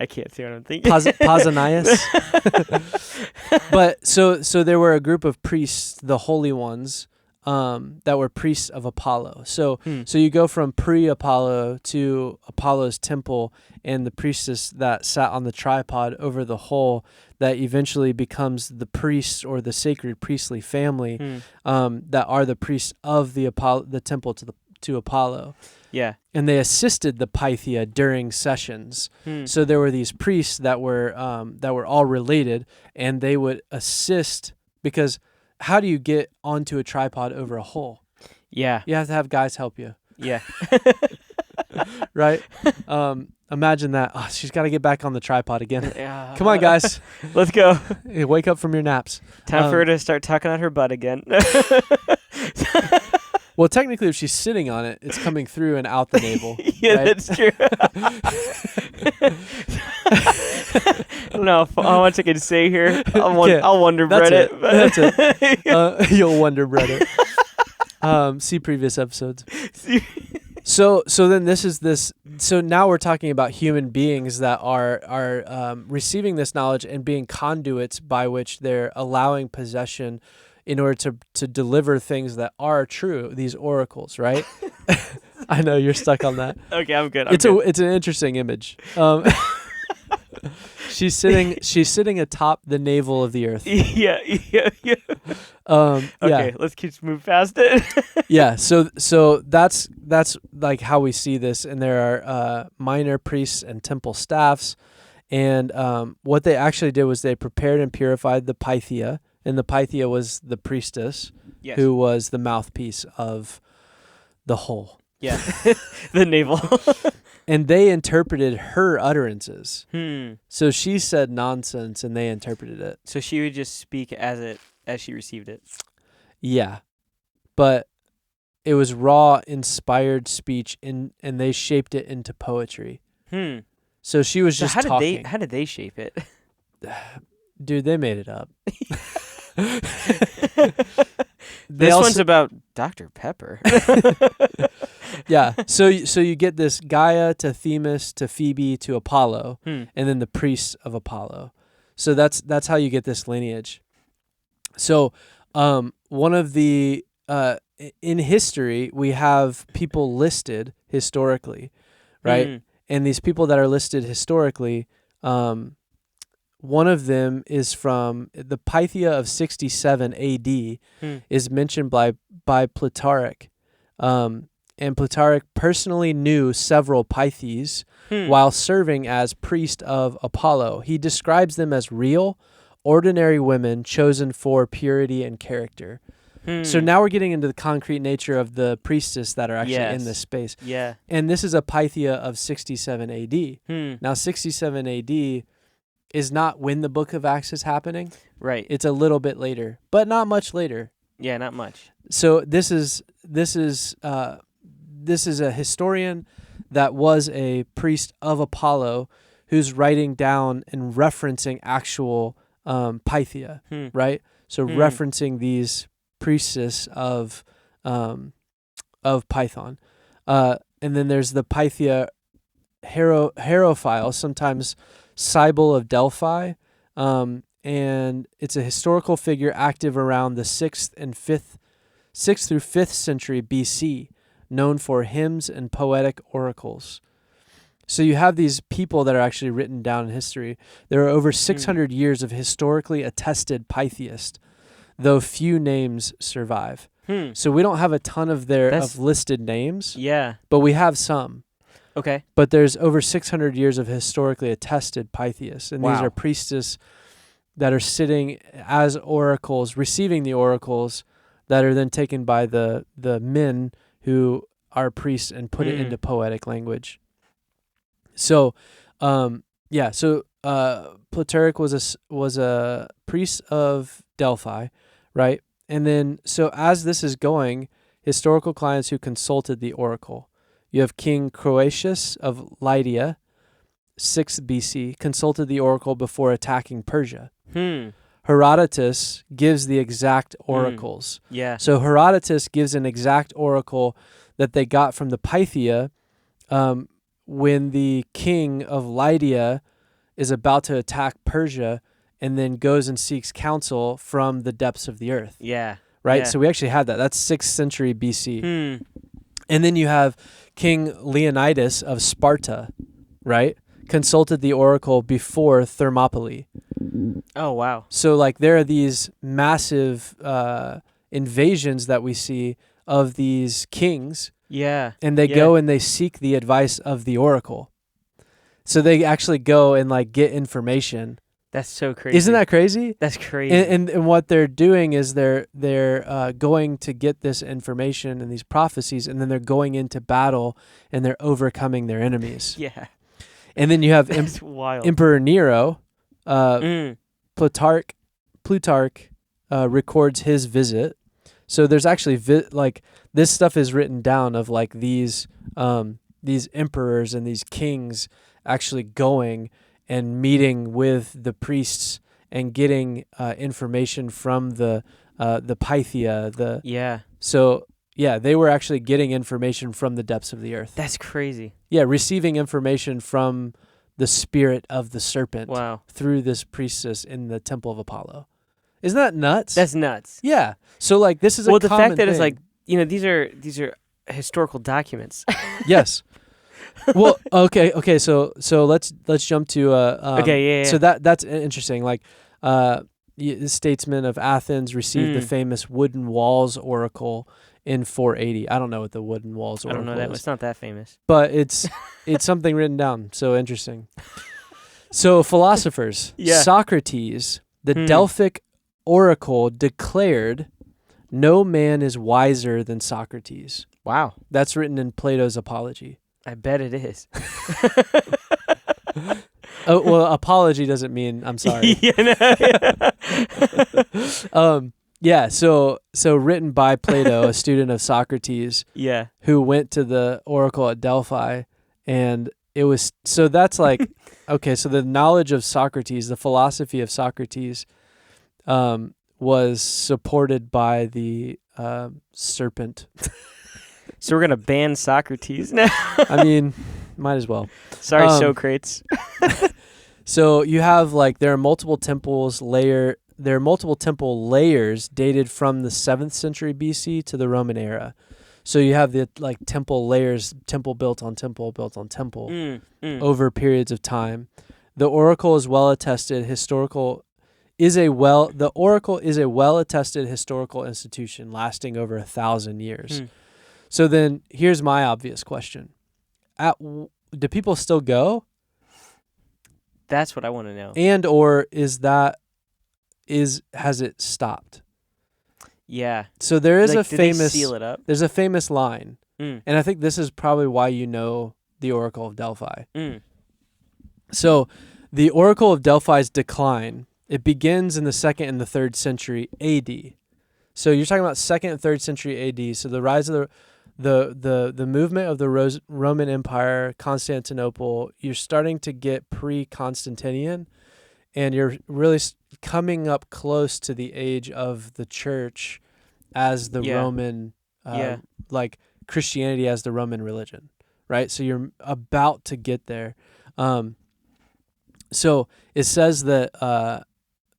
can't see what I'm thinking. Pausanias. But so there were a group of priests, the holy ones, that were priests of Apollo. So you go from pre-Apollo to Apollo's temple and the priestess that sat on the tripod over the hole that eventually becomes the priests or the sacred priestly family that are the priests of the temple to Apollo. Yeah. And they assisted the Pythia during sessions. So there were these priests that were all related, and they would assist, because how do you get onto a tripod over a hole? Yeah. You have to have guys help you. Yeah. Right? Imagine that. Oh, she's got to get back on the tripod again. Come on, guys. Let's go. Hey, wake up from your naps. Time for her to start tucking out her butt again. Well, technically, if she's sitting on it, it's coming through and out the navel. Yeah, right? that's true. I don't know how much I can say here. I'll wonder Reddit. That's it. You'll wonder Reddit. See previous episodes. So then this is this. So now we're talking about human beings that are receiving this knowledge and being conduits by which they're allowing possession in order to deliver things that are true, these oracles, right? I know you're stuck on that. Okay, I'm good. It's an interesting image. She's sitting atop the navel of the earth. yeah. Yeah. Okay, let's keep moving past it. Yeah. So that's like how we see this, and there are minor priests and temple staffs, and what they actually did was they prepared and purified the Pythia, and the Pythia was the priestess Yes. who was the mouthpiece of the whole. Yeah. The navel. And they interpreted her utterances. Hmm. So she said nonsense, and they interpreted it. So she would just speak as she received it. Yeah. But it was raw, inspired speech, and they shaped it into poetry. So she was just talking. How did they shape it? Dude, they made it up. This one's about Dr. Pepper. Yeah. So you get this Gaia to Themis to Phoebe to Apollo, and then the priests of Apollo. So that's how you get this lineage. So one of the in history, we have people listed historically, right? And these people that are listed historically, one of them is from the Pythia of 67 AD is mentioned by Plutarch. And Plutarch personally knew several Pythes while serving as priest of Apollo. He describes them as real, ordinary women chosen for purity and character. So now we're getting into the concrete nature of the priestess that are actually in this space. Yeah. And this is a Pythia of 67 AD. Now, 67 AD is not when the Book of Acts is happening. Right. It's a little bit later, but not much later. Yeah, not much. So this is a historian that was a priest of Apollo who's writing down and referencing actual Pythia, right? So referencing these priestess of Python. And then there's the Pythia Hierophile, sometimes Sibyl of Delphi, and it's a historical figure active around the 6th through 5th century BC, known for hymns and poetic oracles. So you have these people that are actually written down in history. There are over 600 years of historically attested Pytheists, though few names survive. So we don't have a ton of listed names. Yeah. But we have some. Okay. But there's over 600 years of historically attested Pytheists. And these Wow. are priestess that are sitting as oracles, receiving the oracles that are then taken by the men who are priests and put it into poetic language. So, Plutarch was a priest of Delphi, right? And then, so as this is going, historical clients who consulted the oracle. You have King Croesus of Lydia, 6th BC, consulted the oracle before attacking Persia. Herodotus gives the exact oracles. Yeah. So Herodotus gives an exact oracle that they got from the Pythia when the king of Lydia is about to attack Persia and then goes and seeks counsel from the depths of the earth. Yeah. Right? Yeah. So we actually have that. That's 6th century BC. And then you have King Leonidas of Sparta, right? Consulted the oracle before Thermopylae. Oh, wow. So like there are these massive invasions that we see of these kings. Yeah. And they go and they seek the advice of the oracle. So they actually go and like get information. That's so crazy. Isn't that crazy? That's crazy. And what they're doing is they're going to get this information and these prophecies, and then they're going into battle and they're overcoming their enemies. Yeah. And then you have That's wild. Emperor Nero. Plutarch records his visit. So there's actually this stuff is written down of like these emperors and these kings actually going and meeting with the priests and getting information from the Pythia. So they were actually getting information from the depths of the earth. That's crazy. Yeah, receiving information from the spirit of the serpent. Wow. Through this priestess in the temple of Apollo. Isn't that nuts? That's nuts. Yeah. So like this is the common fact that thing. it's like, these are historical documents. Yes. Well, okay. So let's jump to Okay, yeah. So that's interesting. Like, the statesman of Athens received the famous wooden walls oracle in 480. I don't know what the wooden walls I oracle don't know that. is, It's not that famous. but it's something written down. So interesting. So philosophers, Yeah. Socrates, the Delphic oracle declared, "No man is wiser than Socrates." Wow. That's written in Plato's Apology. I bet it is. Oh, well, apology doesn't mean I'm sorry. Yeah, so written by Plato, a student of Socrates, Yeah. who went to the Oracle at Delphi, and it was, so that's like, okay, so the knowledge of Socrates, the philosophy of Socrates, was supported by the serpent. So we're gonna ban Socrates now. I mean, might as well. Sorry, Socrates. So you have there are multiple temple layers dated from the 7th century BC to the Roman era. So you have the temple layers, temple built on temple built on temple over periods of time. The Oracle is the Oracle is a well-attested historical institution lasting over 1,000 years. So then here's my obvious question. Do people still go? That's what I want to know. And or has it stopped? Yeah. So there is did they seal it up? There's a famous line. And I think this is probably why you know the Oracle of Delphi. So the Oracle of Delphi's decline, it begins in the 2nd and the 3rd century AD. So you're talking about 2nd and 3rd century AD. So the rise of the movement of the Roman Empire, Constantinople, you're starting to get pre-Constantinian, and you're really coming up close to the age of the church as the Roman, Christianity as the Roman religion, right? So you're about to get there. So it says that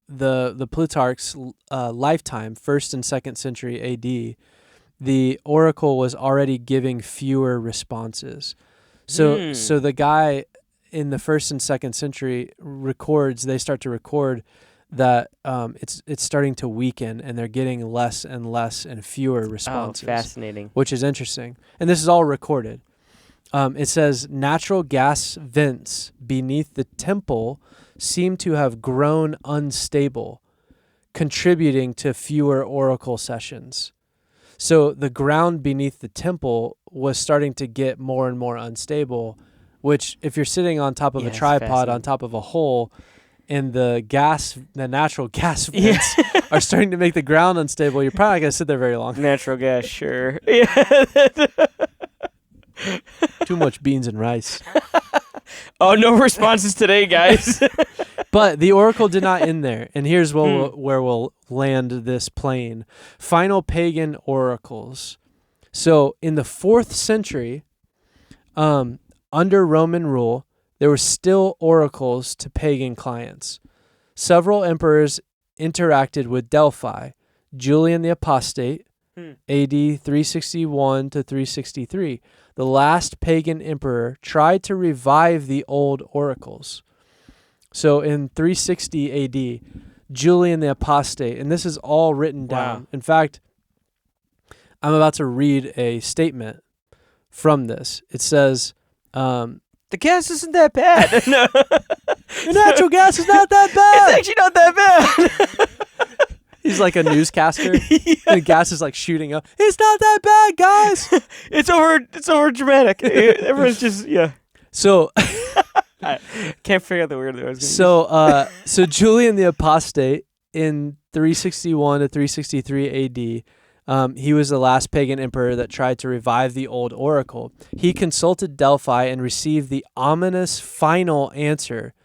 the Plutarch's lifetime, 1st and 2nd century AD, the oracle was already giving fewer responses. So the guy in the 1st and 2nd century they start to record that it's starting to weaken, and they're getting less and less and fewer responses. Oh, fascinating. Which is interesting. And this is all recorded. It says natural gas vents beneath the temple seem to have grown unstable, contributing to fewer oracle sessions. So the ground beneath the temple was starting to get more and more unstable, which if you're sitting on top of a tripod on top of a hole, and the natural gas vents are starting to make the ground unstable, you're probably not going to sit there very long. Natural gas, sure. Too much beans and rice. Oh, no responses today, guys. But the oracle did not end there, and here's where we'll land this plane. Final pagan oracles. So in the 4th century, under Roman rule, there were still oracles to pagan clients. Several emperors interacted with Delphi. Julian the Apostate, AD 361 to 363. The last pagan emperor tried to revive the old oracles. So in 360 AD, Julian the Apostate, and this is all written down. In fact, I'm about to read a statement from this. It says, the gas isn't that bad. No. The natural gas is not that bad. It's actually not that bad. He's like a newscaster. And the gas is shooting up. It's not that bad, guys. It's over dramatic. Everyone's just, So I can't figure out the word that I was going to use. So Julian the Apostate in 361 to 363 AD, he was the last pagan emperor that tried to revive the old oracle. He consulted Delphi and received the ominous final answer.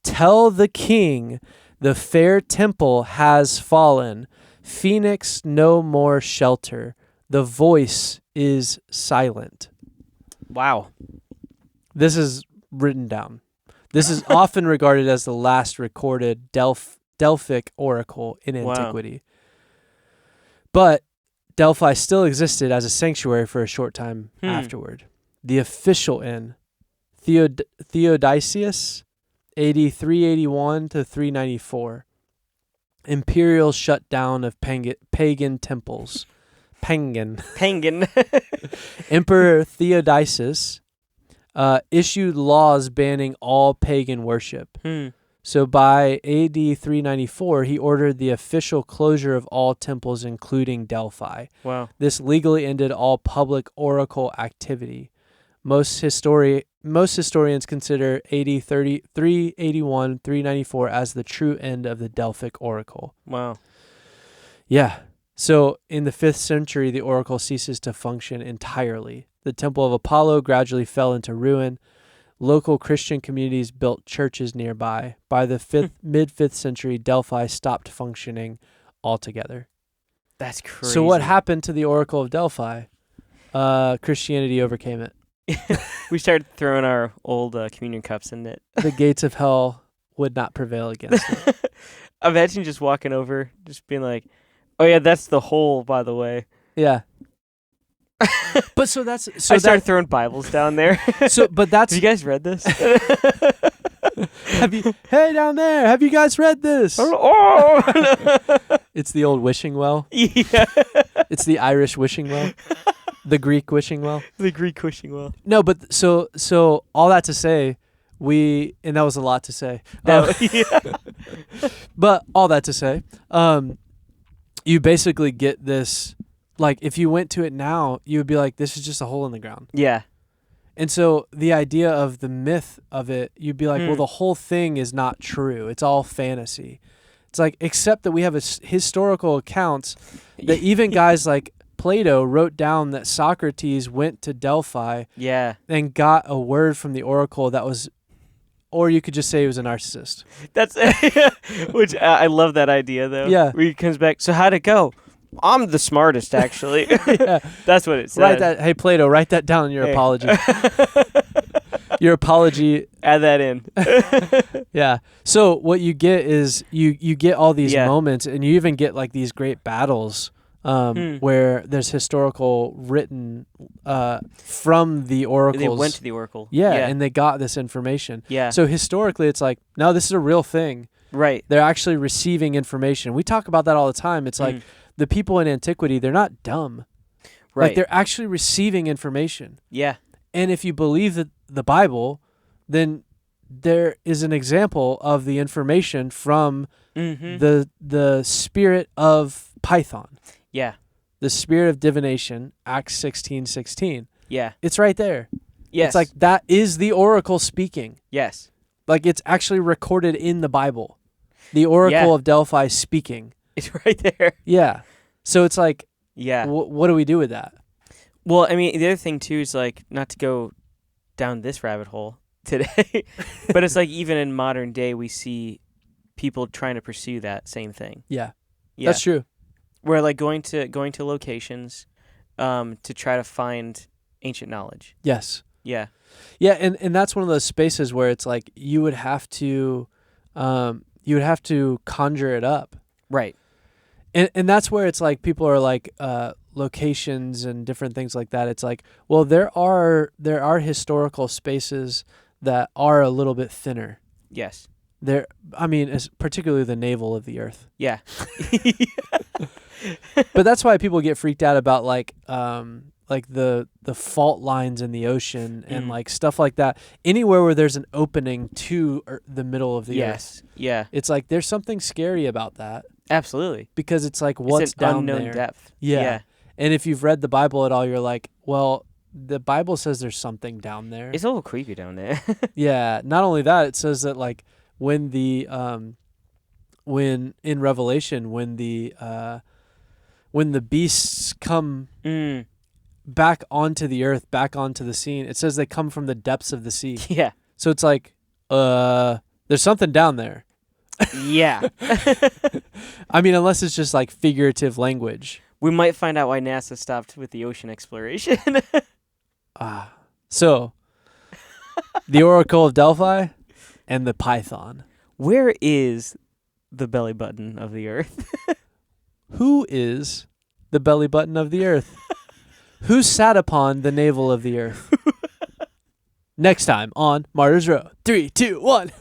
Tell the king the fair temple has fallen. Phoenix no more shelter. The voice is silent. Wow. This is written down. This is often regarded as the last recorded Delphic oracle in antiquity. But Delphi still existed as a sanctuary for a short time afterward. The official end, Theodosius, AD 381 to 394. Imperial shutdown of pagan temples. Penguin. Emperor Theodosius issued laws banning all pagan worship. So by AD 394, he ordered the official closure of all temples, including Delphi. Wow. This legally ended all public oracle activity. Most historians consider AD 381, 394 as the true end of the Delphic oracle. Wow. Yeah. So in the 5th century, the oracle ceases to function entirely. The Temple of Apollo gradually fell into ruin. Local Christian communities built churches nearby. By the mid-5th century, Delphi stopped functioning altogether. That's crazy. So what happened to the Oracle of Delphi? Christianity overcame it. We started throwing our old communion cups in it. The gates of hell would not prevail against it. Imagine just walking over, just being like, "Oh yeah, that's the hole, by the way." Yeah. But so I started throwing Bibles down there. But that's. Have you guys read this? Hey down there, have you guys read this? Oh. It's the old wishing well. Yeah. It's the Irish wishing well. The Greek wishing well. The Greek wishing well. No, but so all that to say, and that was a lot to say. But all that to say, you basically get this. Like, if you went to it now, you would be like, this is just a hole in the ground. Yeah. And so the idea of the myth of it, you'd be like, well, the whole thing is not true. It's all fantasy. It's like, except that we have historical accounts that even guys like Plato wrote down that Socrates went to Delphi and got a word from the oracle that was, or you could just say he was a narcissist. That's, which I love that idea, though. Yeah. Where he comes back, so how'd it go? I'm the smartest, actually. Yeah. That's what it said. Hey, Plato, write that down in your apology. Your apology. Add that in. Yeah. So what you get is you get all these moments, and you even get like these great battles where there's historical written from the oracles. They went to the oracle. Yeah, and they got this information. Yeah. So historically, it's like, no, this is a real thing. Right. They're actually receiving information. We talk about that all the time. It's like the people in antiquity, they're not dumb. Right. Like, they're actually receiving information. Yeah. And if you believe the Bible, then there is an example of the information from the spirit of Python. Yeah. The spirit of divination, Acts 16:16. Yeah. It's right there. Yes. It's like, that is the oracle speaking. Yes. Like, it's actually recorded in the Bible. The Oracle of Delphi speaking. It's right there. Yeah. So it's like, yeah. What do we do with that? Well, I mean, the other thing, too, is like, not to go down this rabbit hole today, but it's like, even in modern day, we see people trying to pursue that same thing. Yeah. That's true. Where, like, going to locations to try to find ancient knowledge. Yes. Yeah. Yeah, and that's one of those spaces where it's like you would have to conjure it up. Right. And that's where it's like people are like locations and different things like that. It's like, well, there are historical spaces that are a little bit thinner. Yes. Particularly the navel of the earth. Yeah. But that's why people get freaked out about like the fault lines in the ocean and like stuff like that. Anywhere where there's an opening to the middle of the earth. Yeah. It's like there's something scary about that. Absolutely. Because it's like, what's down unknown there? Depth. Yeah. And if you've read the Bible at all, you're like, well, the Bible says there's something down there. It's a little creepy down there. Yeah. Not only that, it says that like when in Revelation, when the beasts come back onto the earth, back onto the scene, it says they come from the depths of the sea. Yeah. So it's like, there's something down there. Yeah. I mean, unless it's just like figurative language. We might find out why NASA stopped with the ocean exploration. So, the Oracle of Delphi and the Python. Where is the belly button of the earth? Who is the belly button of the earth? Who sat upon the navel of the earth? Next time on Martyr's Row. 3, 2, 1.